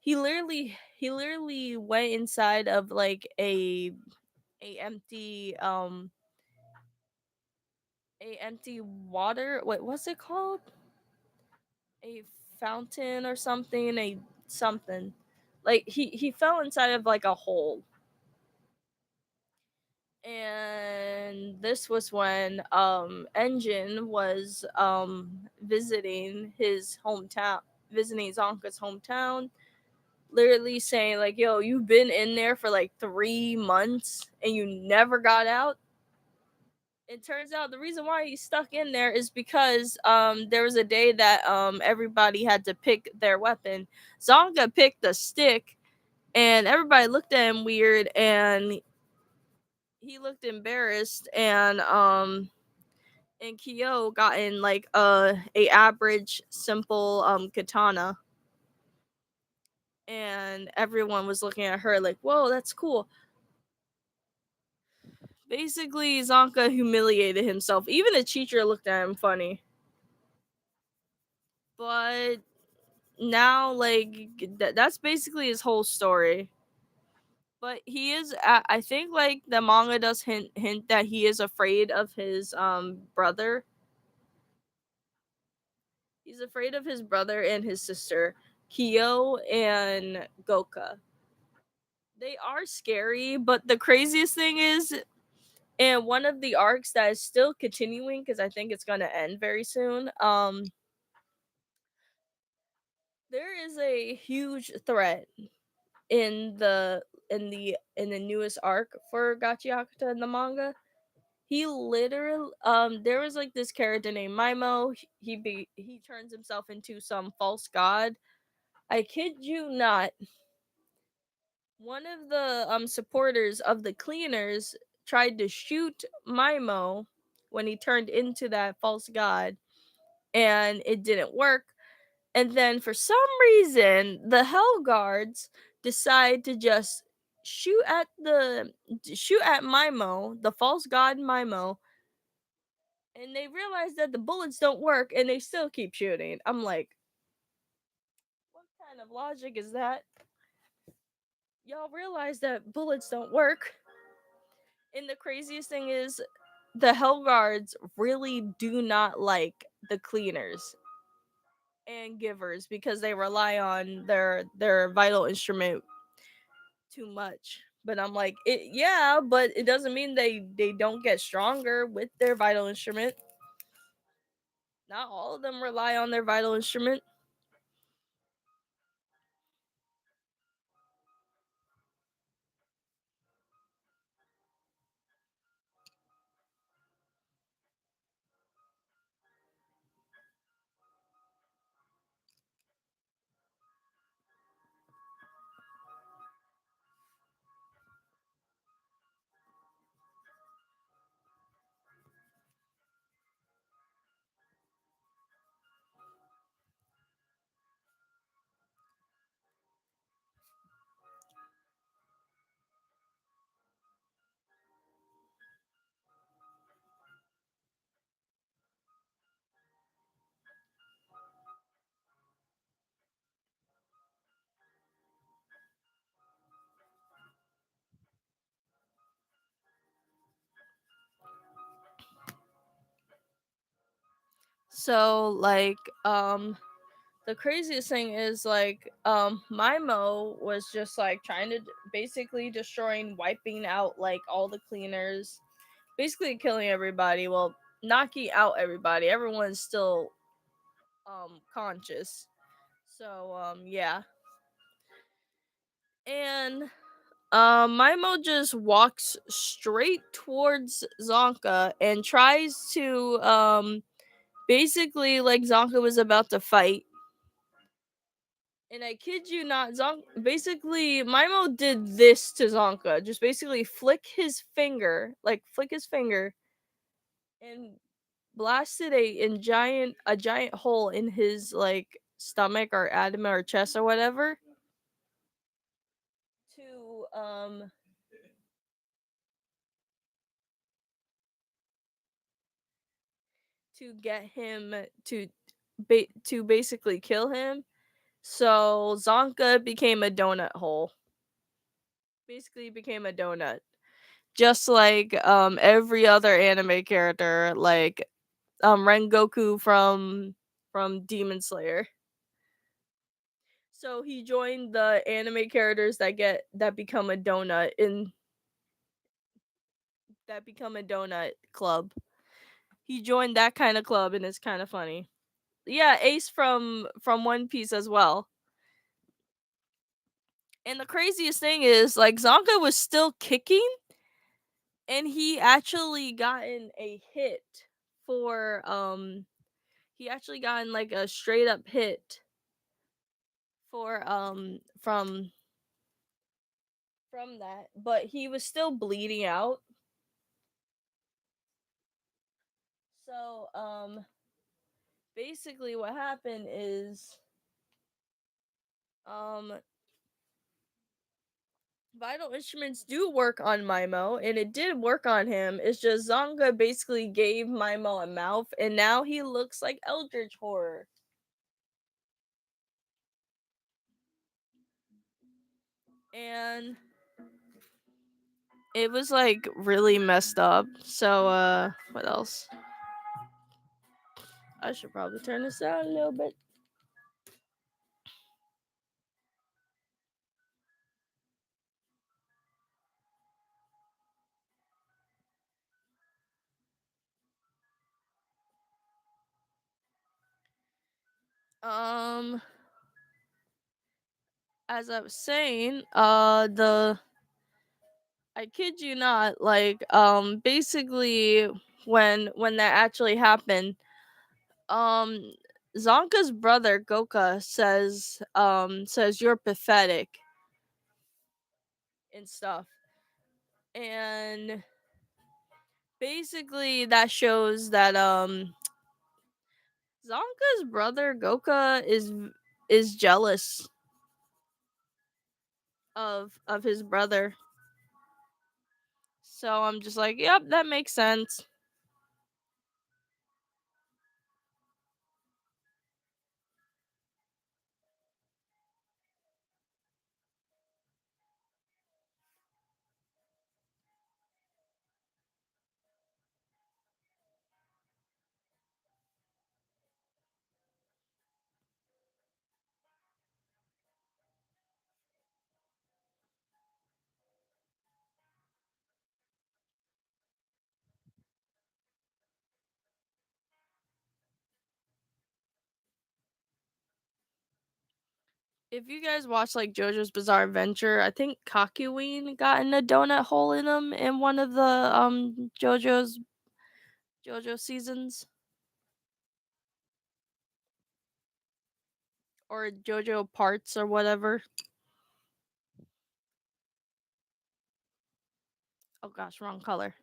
He literally went inside of like a empty a empty water, what's it called, a fountain or something, a something, like he fell inside of like a hole. And this was when Engine was visiting his hometown, visiting Zonka's hometown, literally saying like, "Yo, you've been in there for like 3 months and you never got out." It turns out the reason why he's stuck in there is because there was a day that everybody had to pick their weapon. Zonka picked a stick, and everybody looked at him weird, and he looked embarrassed, and Kyo got in like a average simple katana, and everyone was looking at her like, "Whoa, that's cool." Basically, Zonka humiliated himself. Even the teacher looked at him funny. But now, like, that's basically his whole story. But he is, I think, like the manga does hint that he is afraid of his brother. He's afraid of his brother and his sister, Kyo and Goka. They are scary, but the craziest thing is, and one of the arcs that is still continuing because I think it's gonna end very soon. There is a huge threat in the in the newest arc for Gachi Hakuta in the manga. He literally there was like this character named Maimo. He turns himself into some false god. I kid you not. One of the supporters of the cleaners tried to shoot Maimo when he turned into that false god, and it didn't work. And then for some reason, the Hell Guards decide to just shoot at Maimo, the false god Maimo, and they realize that the bullets don't work and they still keep shooting. I'm like, what kind of logic is that? Y'all realize that bullets don't work. And the craziest thing is the Hell Guards really do not like the cleaners and givers because they rely on their vital instrument too much. But I'm like, yeah, but it doesn't mean they don't get stronger with their vital instrument. Not all of them rely on their vital instrument. So like the craziest thing is like Mimo was just like trying to basically destroying, wiping out like all the cleaners, basically killing everybody. Well, knocking out everybody. Everyone's still conscious. So yeah. And Mimo just walks straight towards Zonka and tries to basically like Zonka was about to fight. And I kid you not, basically Mimo did this to Zonka. Just basically flick his finger and blasted a giant hole in his like stomach or abdomen or chest or whatever to get him to basically kill him. So Zonka became a donut hole. Basically became a donut. Just like every other anime character, like Rengoku from Demon Slayer. So he joined the anime characters that become a donut in that become a donut club. He joined that kind of club and it's kind of funny. Yeah, Ace from One Piece as well. And the craziest thing is like Zonka was still kicking and he actually gotten a hit for he actually gotten like a straight up hit for from that, but he was still bleeding out. So basically what happened is um vital instruments do work on Mimo and it did work on him. It's just Zonga basically gave Mimo a mouth and now he looks like Eldritch Horror. And it was like really messed up. So what else? I should probably turn this down a little bit. Um as I was saying, the I kid you not, like, basically when that actually happened, um, Zonka's brother Goka says you're pathetic and stuff. And basically that shows that Zonka's brother Goka is jealous of his brother. So I'm just like, yep, that makes sense. If you guys watch like JoJo's Bizarre Adventure, I think Kakyoin got in a donut hole in him in one of the JoJo seasons or JoJo parts or whatever. Oh gosh, wrong color.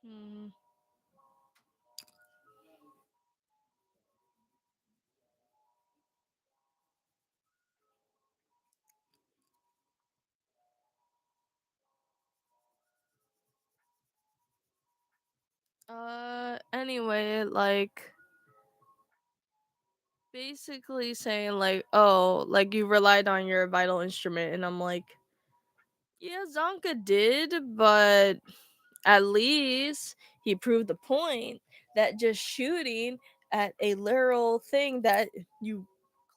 Hmm. Anyway, like basically saying like, oh, like you relied on your vital instrument, and I'm like, yeah, Zonka did, but at least he proved the point that just shooting at a literal thing that you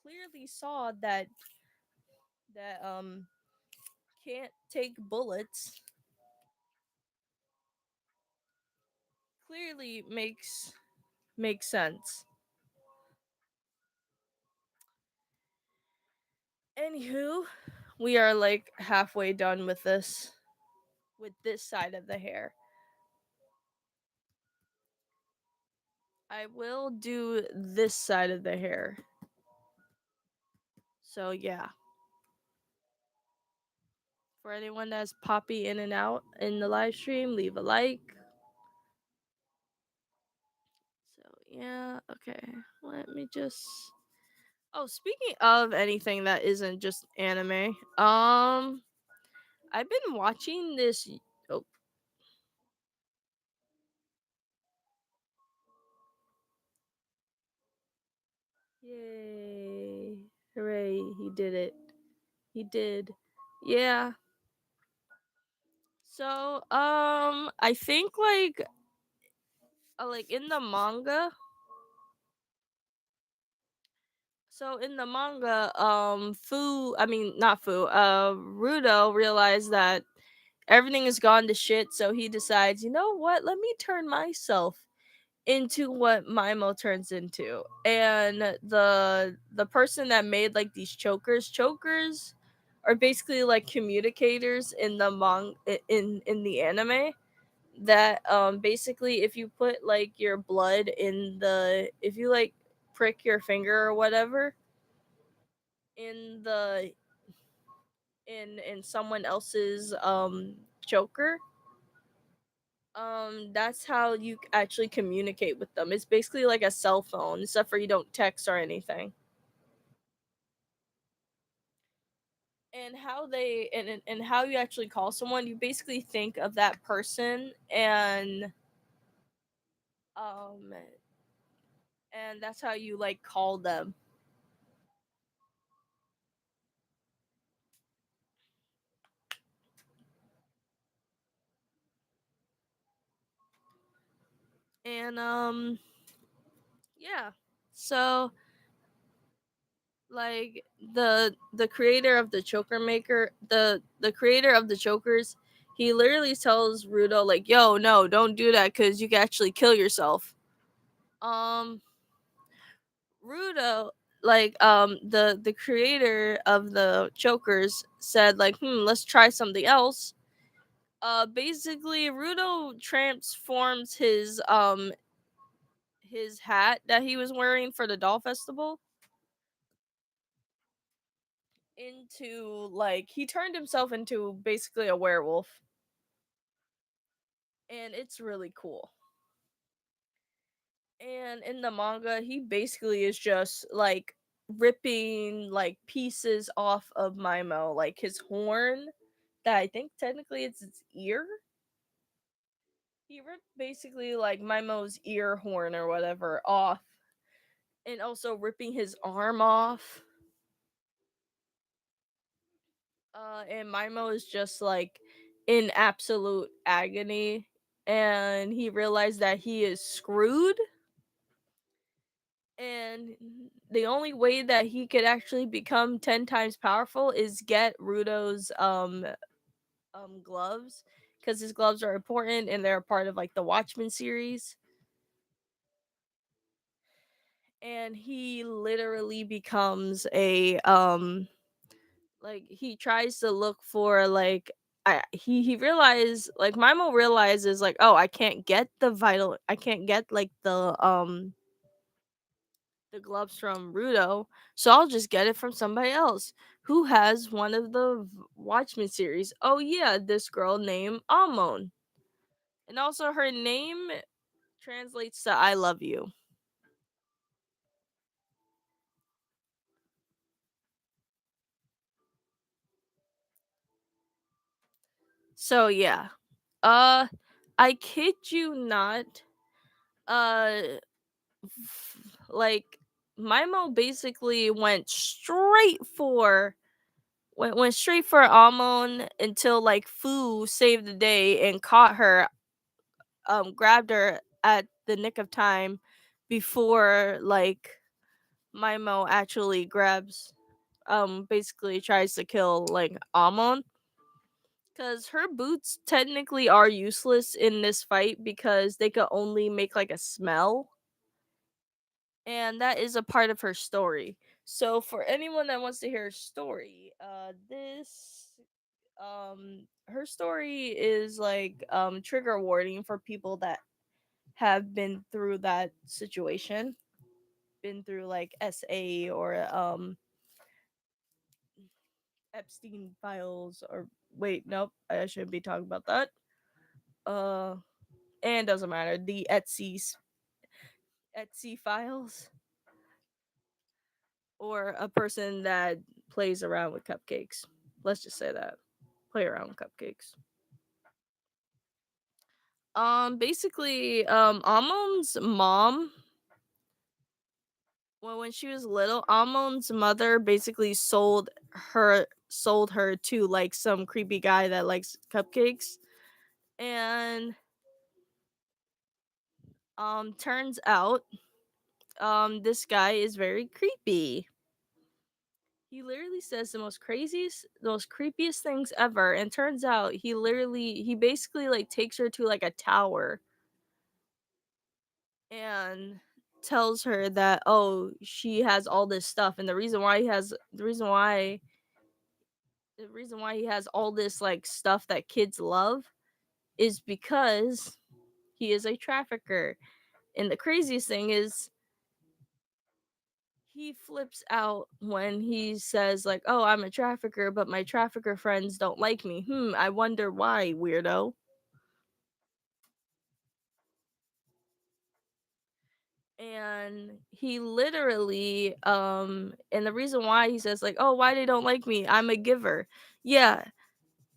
clearly saw that can't take bullets clearly makes sense. Anywho, we are like halfway done with this side of the hair. I will do this side of the hair. So yeah. For anyone that's poppy in and out in the live stream, leave a like. So yeah, okay. Let me just Oh, speaking of anything that isn't just anime, I've been watching this. Oh, yay! Hooray! He did it. He did. Yeah. So, I think like in the manga. So in the manga, I mean not Fu, Rudo realized that everything has gone to shit, so he decides, you know what? Let me turn myself into what Mimo turns into. And the person that made like these chokers are basically like communicators in the in the anime. that basically if you put like your blood in the if you like prick your finger or whatever in the in someone else's choker, that's how you actually communicate with them. It's basically like a cell phone, except for you don't text or anything. And how they and how you actually call someone, you basically think of that person um and that's how you like call them. And yeah. So like the creator of the choker maker the creator of the chokers, he literally tells Rudo like, yo, no, don't do that because you can actually kill yourself. um Rudo, like the creator of the chokers said like, let's try something else. Basically Rudo transforms his hat that he was wearing for the doll festival into like he turned himself into basically a werewolf, and it's really cool. And in the manga, he basically is just like ripping like pieces off of Maimo, like his horn that I think technically it's its ear. He ripped basically like Maimo's ear horn or whatever off, and also ripping his arm off. And Maimo is just like in absolute agony, and he realized that he is screwed. And the only way that he could actually become 10 times powerful is get Rudo's gloves, because his gloves are important and they're a part of like the Watchmen series. And he literally becomes a like he tries to look for like he realized like Maimo realizes like, oh, I can't get like the gloves from Rudo, so I'll just get it from somebody else who has one of the Watchmen series. Oh yeah, this girl named Amon. And also her name translates to I love you. So yeah. Uh I kid you not. Uh like Maimo basically went straight for Amon until like Fu saved the day and caught her, grabbed her at the nick of time before like Maimo actually grabs basically tries to kill like Amon, because her boots technically are useless in this fight because they could only make like a smell, and that is a part of her story. So for anyone that wants to hear her story, this her story is like trigger warning for people that have been through that situation, been through like SA or Epstein files, or wait, nope, I shouldn't be talking about that. Uh and doesn't matter, the Etsy files, or a person that plays around with cupcakes. Let's just say that. Play around with cupcakes. Basically, Amon's mom, when she was little, Amon's mother basically sold her to like some creepy guy that likes cupcakes. And turns out this guy is very creepy. He literally says the most creepiest things ever, and turns out he basically like takes her to like a tower and tells her that, oh, she has all this stuff, and the reason why he has all this like stuff that kids love is because he is a trafficker. And the craziest thing is he flips out when he says like, "Oh, I'm a trafficker, but my trafficker friends don't like me. I wonder why, weirdo." And he literally and the reason why he says like, "Oh, why they don't like me? I'm a giver." Yeah.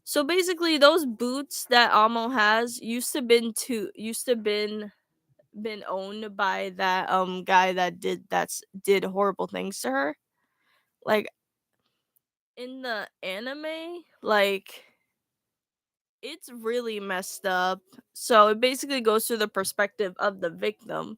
So basically those boots that Amo has used to been owned by that guy that did horrible things to her. Like in the anime, like it's really messed up. So it basically goes through the perspective of the victim.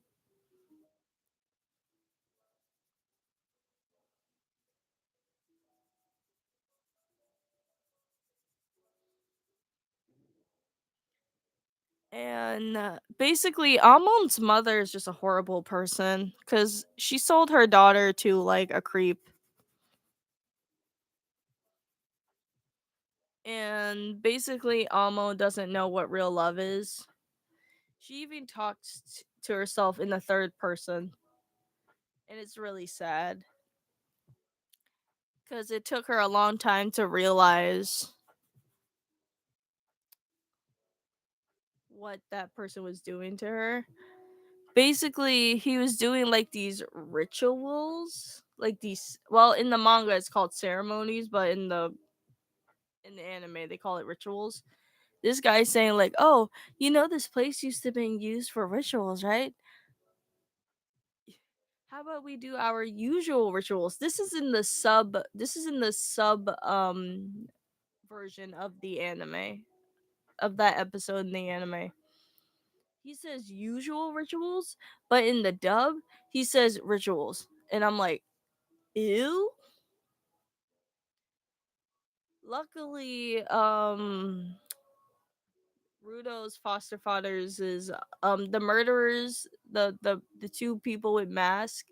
And basically, Amon's mother is just a horrible person because she sold her daughter to like a creep. And basically, Amo doesn't know what real love is. She even talks to herself in the third person. And it's really sad because it took her a long time to realize what that person was doing to her. Basically, he was doing like these rituals, like these. Well, in the manga, it's called ceremonies, but in the anime, they call it rituals. This guy's saying like, "Oh, you know this place used to being used for rituals, right? How about we do our usual rituals?" This is in the sub version of the anime of that episode in the anime. He says usual rituals, but in the dub, he says rituals. And I'm like, ew. Luckily, Rudo's foster fathers is the murderers, the two people with masks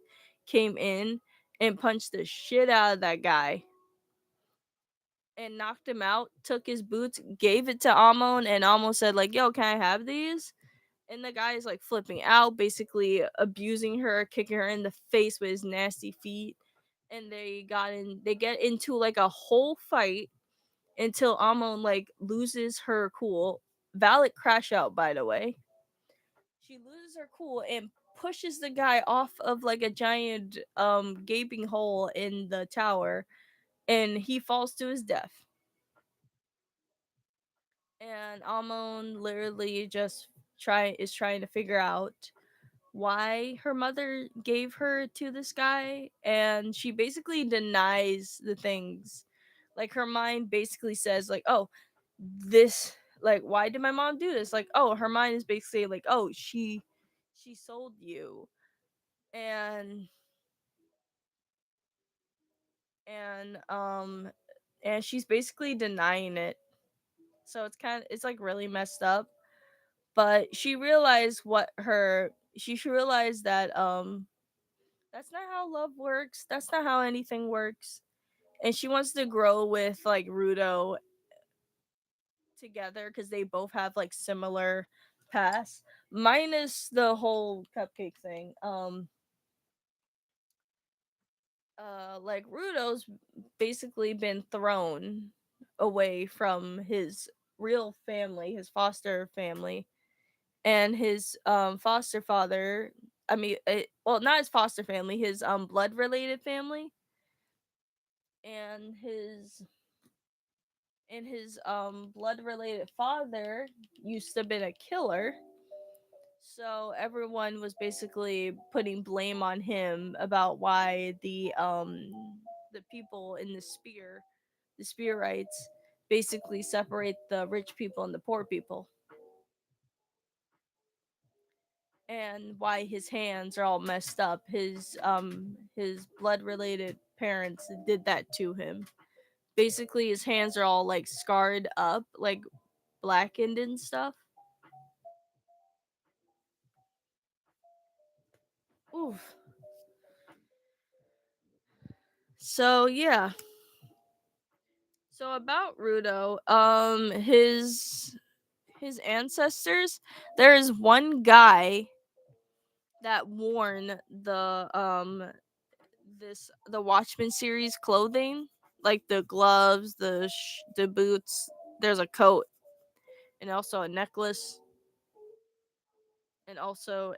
came in and punched the shit out of that guy and knocked him out, took his boots, gave it to Amon, and Amon said like, "Yo, can I have these?" And the guy is like flipping out, basically abusing her, kicking her in the face with his nasty feet. And they get into like a whole fight until Amon like loses her cool. Valak crash out, by the way. She loses her cool and pushes the guy off of like a giant gaping hole in the tower, and he falls to his death. And Amon literally just trying to figure out why her mother gave her to this guy, and she basically denies the things. Like her mind basically says like, "Oh, this like why did my mom do this?" Like, oh, her mind is basically like, "Oh, she sold you." And and um and she's basically denying it. So it's like really messed up. But she realized that that's not how love works. That's not how anything works. And she wants to grow with like Rudo together because they both have like similar pasts, minus the whole cupcake thing. Like Rudo's basically been thrown away from his real family, his foster family, and his foster father. I mean, well, not his foster family, his blood related family, and his blood related father used to have been a killer. So everyone was basically putting blame on him about why the people in the Spearites basically separate the rich people and the poor people, and why his hands are all messed up. His blood related parents did that to him. Basically his hands are all like scarred up, like blackened and stuff. Oof. So yeah. So about Rudo, his ancestors, there is one guy that worn the Watchmen series clothing, like the gloves, the boots. There's a coat and also a necklace and also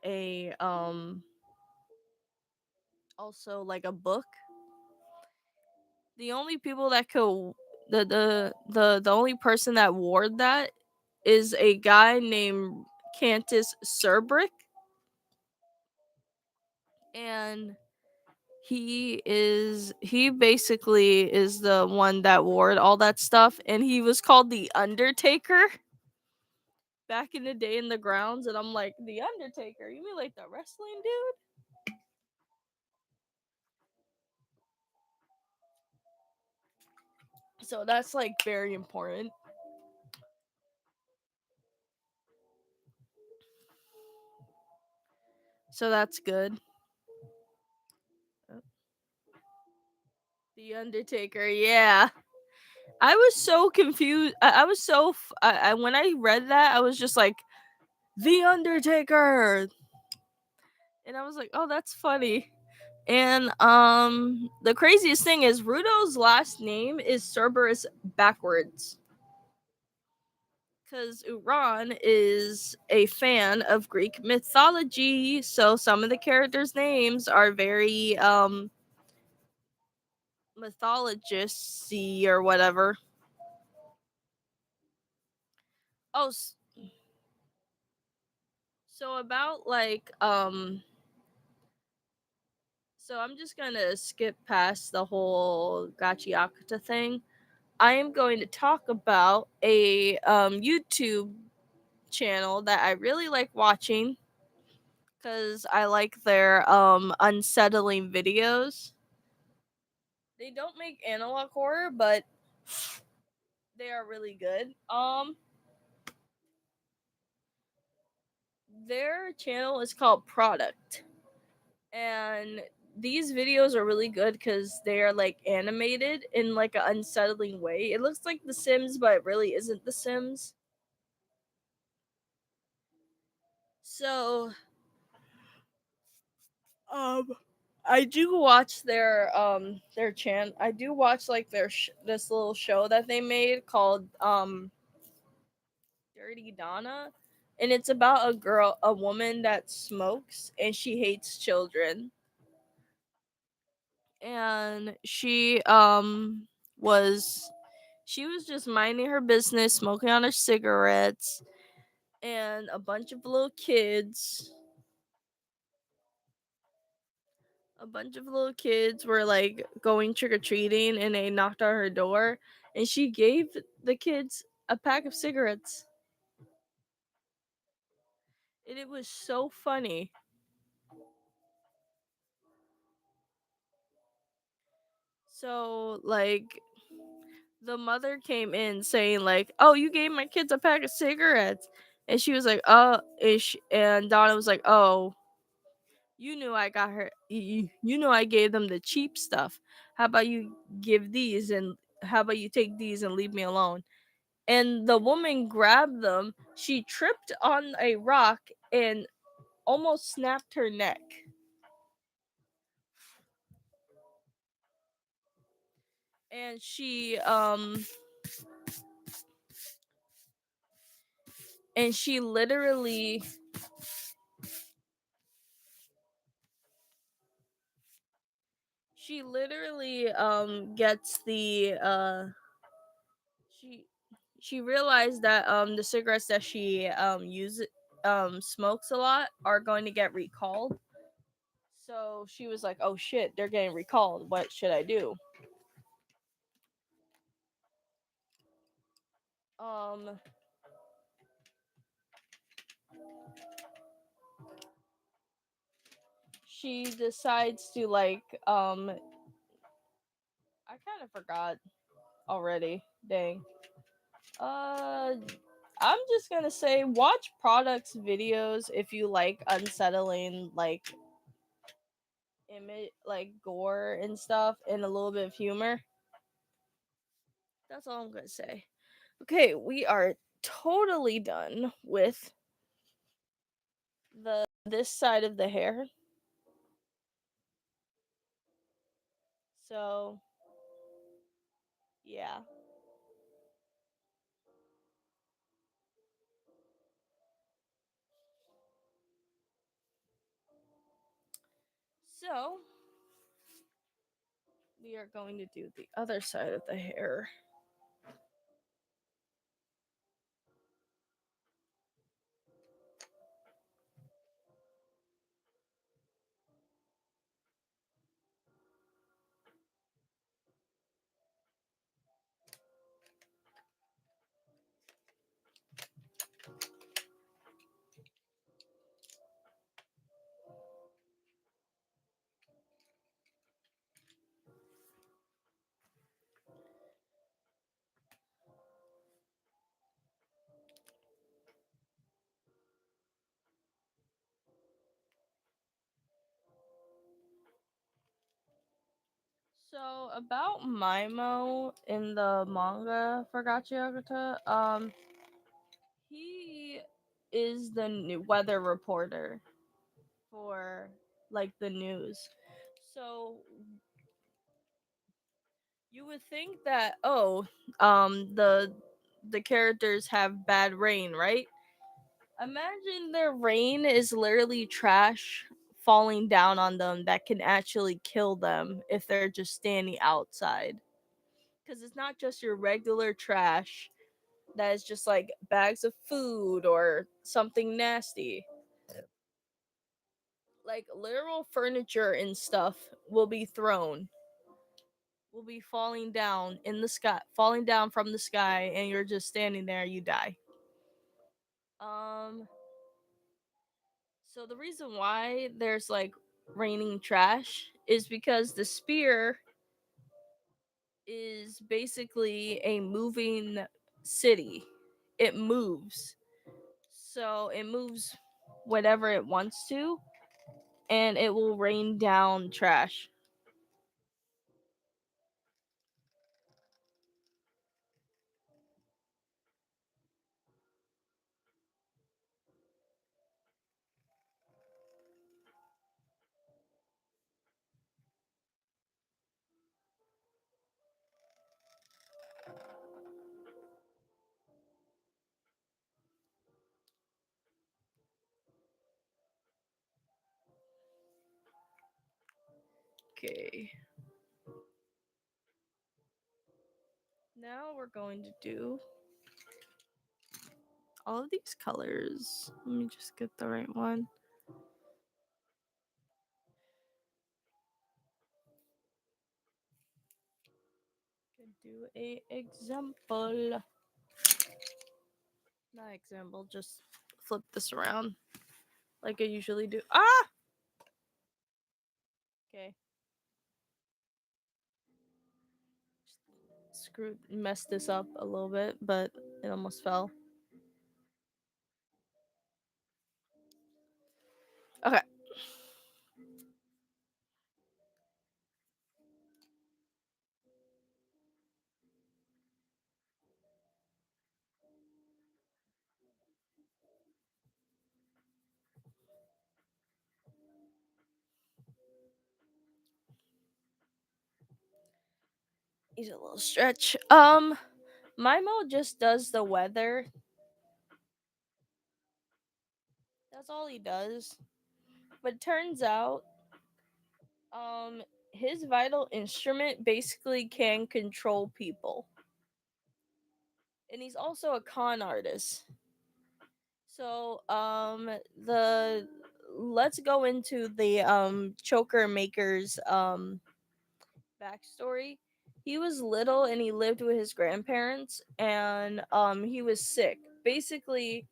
like a book. The only people that could the only person that wore that is a guy named Cantus Cerbrick, and he basically is the one that wore all that stuff, and he was called the Undertaker back in the day in the grounds. And I'm like, the Undertaker? You mean like the wrestling dude? So that's like very important. So that's good. The Undertaker, yeah. I was so confused. I was so when I read that, I was just like, the Undertaker, and I was like, oh, that's funny. And the craziest thing is Rudo's last name is Cerberus backwards, because Uran is a fan of Greek mythology, so some of the characters' names are very mythologisty or whatever. Oh, so about like so I'm just gonna skip past the whole Gachiakuta thing. I am going to talk about a YouTube channel that I really like watching because I like their unsettling videos. They don't make analog horror, but they are really good. Their channel is called Product, and these videos are really good because they are like animated in like an unsettling way. It looks like The Sims, but it really isn't The Sims. So, um, I do watch their I do watch like this little show that they made called Dirty Donna, and it's about a woman that smokes and she hates children, and was she was just minding her business, smoking on her cigarettes, and a bunch of little kids were like going trick or treating, and they knocked on her door, and she gave the kids a pack of cigarettes, and it was so funny. So like the mother came in saying like, "Oh, you gave my kids a pack of cigarettes," and she was like, ish," and Donna was like, "Oh, you knew I got her. You know I gave them the cheap stuff. How about you give these and how about you take these and leave me alone?" And the woman grabbed them. She tripped on a rock and almost snapped her neck. And she literally gets the she she realized that the cigarettes that she smokes a lot are going to get recalled. So she was like, "Oh shit, they're getting recalled. What should I do?" Um she decides to like I kind of forgot already. Dang. Uh I'm just going to say watch products videos if you like unsettling like image like gore and stuff and a little bit of humor. That's all I'm going to say. Okay, we are totally done with the this side of the hair. So, yeah. So, we are going to do the other side of the hair. So, about Maimo in the manga for Gachiyagata, he is the new weather reporter for like the news. So you would think that the characters have bad rain, right? Imagine their rain is literally trash falling down on them that can actually kill them if they're just standing outside. Cuz it's not just your regular trash that is just like bags of food or something nasty. Like literal furniture and stuff will be falling down in the sky, falling down from the sky, and you're just standing there, you die. Um, so the reason why there's like raining trash is because the spear is basically a moving city. It moves. So it moves whatever it wants to, and it will rain down trash. Okay. Now we're going to do all of these colors. Let me just get the right one. Could do a example. Not example, just flip this around like I usually do. Ah! Okay. Screwed, messed this up a little bit, but it almost fell. Okay. He's a little stretch. Mimo just does the weather. That's all he does. But turns out, um, his vital instrument basically can control people. And he's also a con artist. So, the let's go into the choker maker's backstory. He was little and he lived with his grandparents and he was sick. Basically,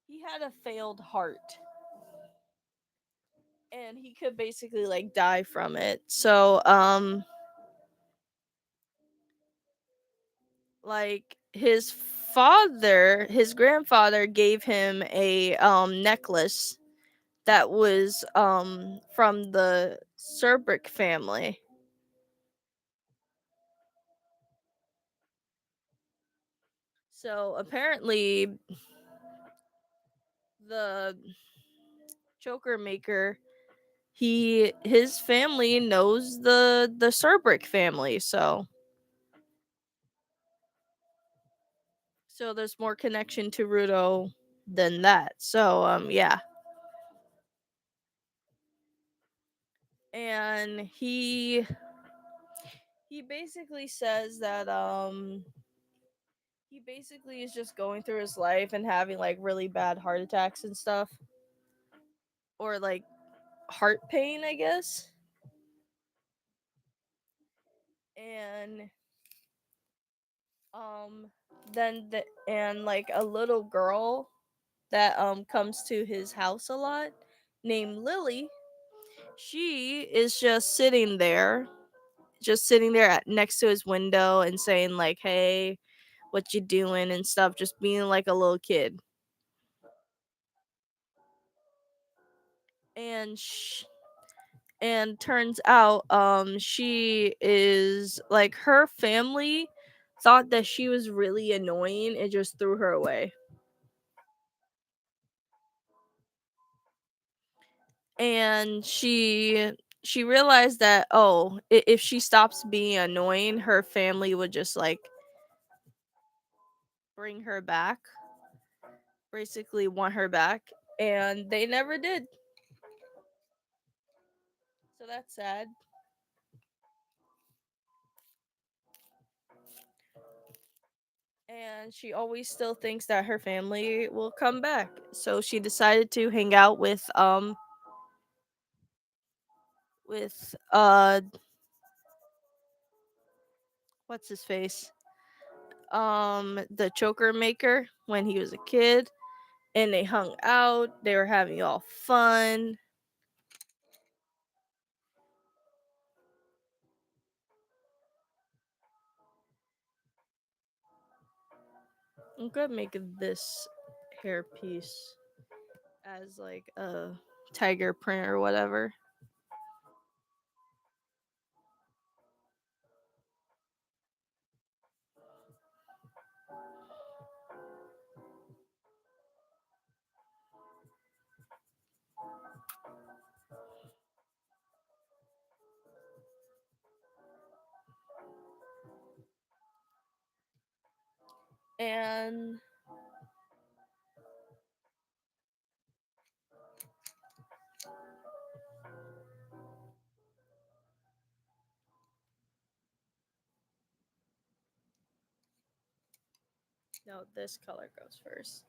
he had a failed heart and he could basically like die from it. So, like his grandfather gave him a necklace that was from the Serbrick family. So apparently the choker maker, his family knows the Surbrick family, so there's more connection to Ruto than that. So yeah. And he basically says that he basically is just going through his life and having like really bad heart attacks and stuff, or like heart pain, I guess. And um and like a little girl that comes to his house a lot, named Lily, she is just sitting there next to his window and saying like, "Hey, what you doing?" and stuff, just being like a little kid. And and turns out she is like, her family thought that she was really annoying and just threw her away. And she realized that, oh, if she stops being annoying, her family would just like bring her back, basically want her back, and they never did. So that's sad. And she always still thinks that her family will come back. So she decided to hang out with what's his face? The choker maker when he was a kid, and they hung out, they were having all fun. I'm gonna make this hairpiece as like a tiger print or whatever. And no, this color goes first.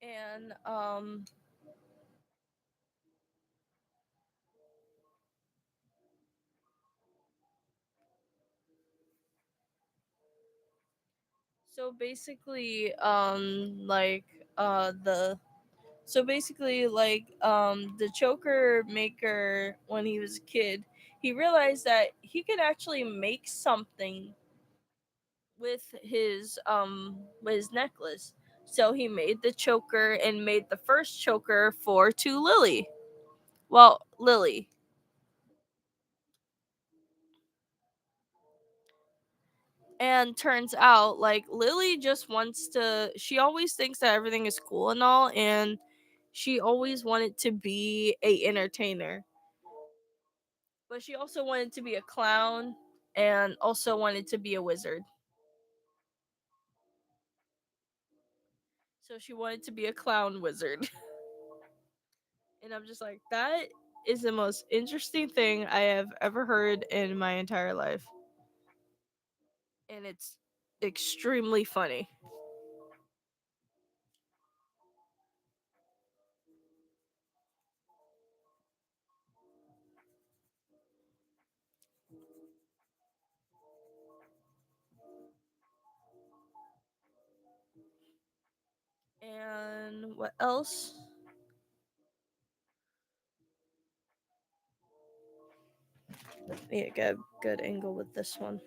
And so basically the so basically like the choker maker, when he was a kid, he realized that he could actually make something with his necklace. So he made the choker and made the first choker for to Lily. Well, Lily. And turns out like Lily just wants to, she always thinks that everything is cool and all, and she always wanted to be a entertainer. But she also wanted to be a clown and also wanted to be a wizard. So she wanted to be a clown wizard. And I'm just like, that is the most interesting thing I have ever heard in my entire life. And it's extremely funny. And what else? Yeah, get a good angle with this one.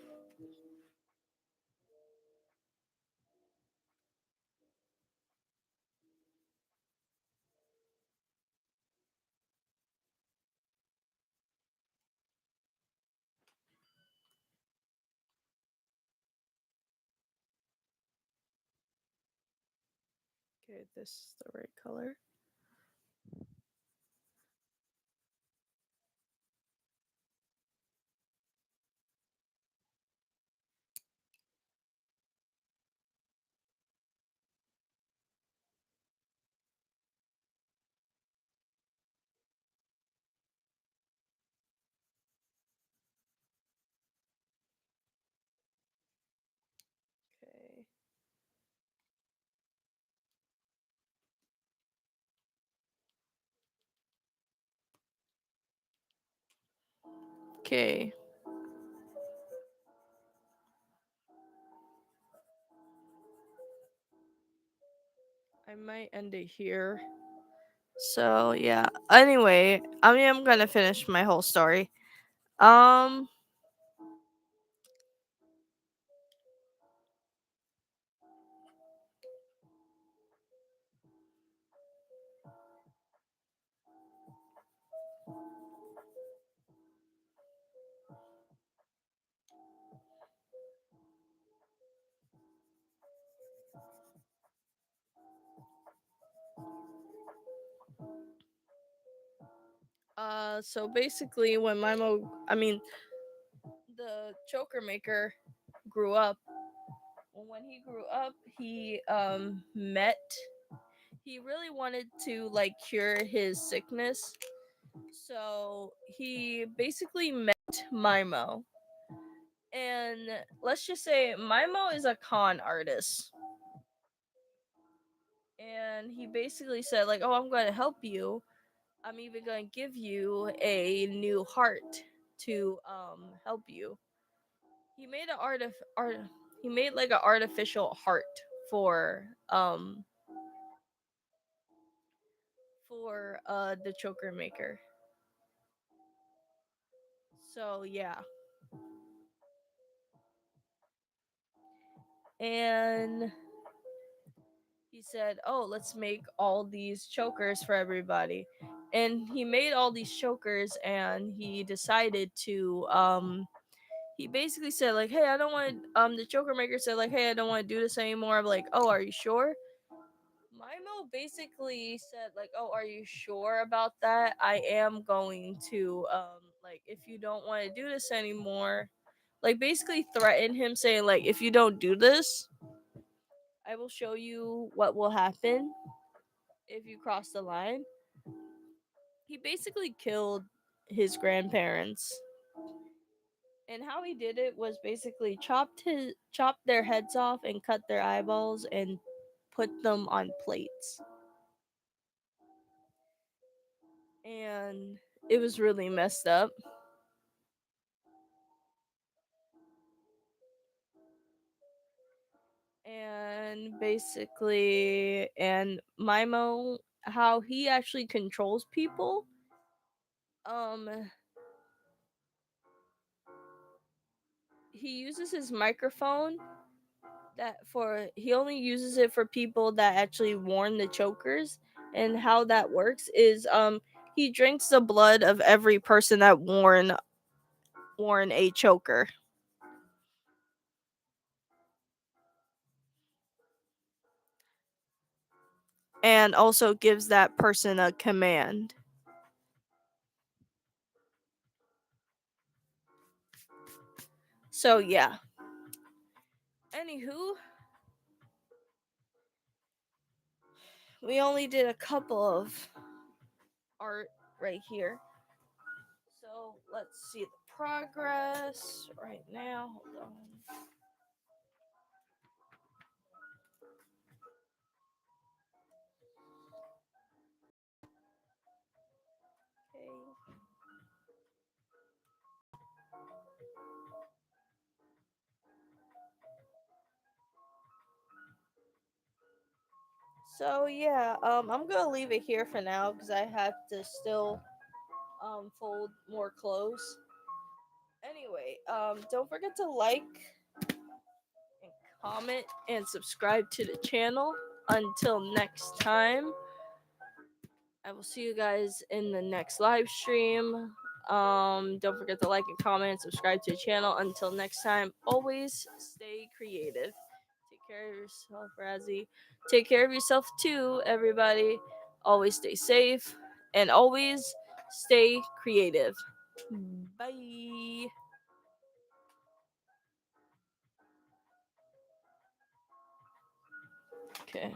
Okay, this is the right color. Okay. Okay. I might end it here. So yeah. Anyway, I mean I'm gonna finish my whole story. Um so basically when the choker maker grew up, when he grew up, he really wanted to like cure his sickness. So he basically met Mimo. And let's just say Mimo is a con artist. And he basically said like, "Oh, I'm going to help you. I'm even going to give you a new heart to help you." He made an art he made like an artificial heart for um the choker maker. So yeah. And he said, "Oh, let's make all these chokers for everybody." And he made all these chokers and he decided to he basically said like, "Hey, I don't want the choker maker said like, "Hey, I don't want to do this anymore." I'm like, "Oh, are you sure?" Mimo basically said like, "Oh, are you sure about that? I am going to like if you don't want to do this anymore." Like basically threaten him saying like, "If you don't do this, I will show you what will happen if you cross the line." He basically killed his grandparents. And how he did it was basically chopped their heads off and cut their eyeballs and put them on plates. And it was really messed up. And basically, and Mimo, how he actually controls people, um he uses his microphone he only uses it for people that actually warn the chokers. And how that works is he drinks the blood of every person that warn a choker, and also gives that person a command. So yeah. Anywho, we only did a couple of art right here. So let's see the progress right now. Hold on. Okay. So yeah, I'm gonna leave it here for now because I have to still fold more clothes. Anyway, don't forget to like and comment and subscribe to the channel. Until next time, I will see you guys in the next live stream. Don't forget to like and comment and subscribe to the channel. Until next time, always stay creative. Take care of yourself, Razzie. Take care of yourself too, everybody. Always stay safe and always stay creative. Bye. Okay.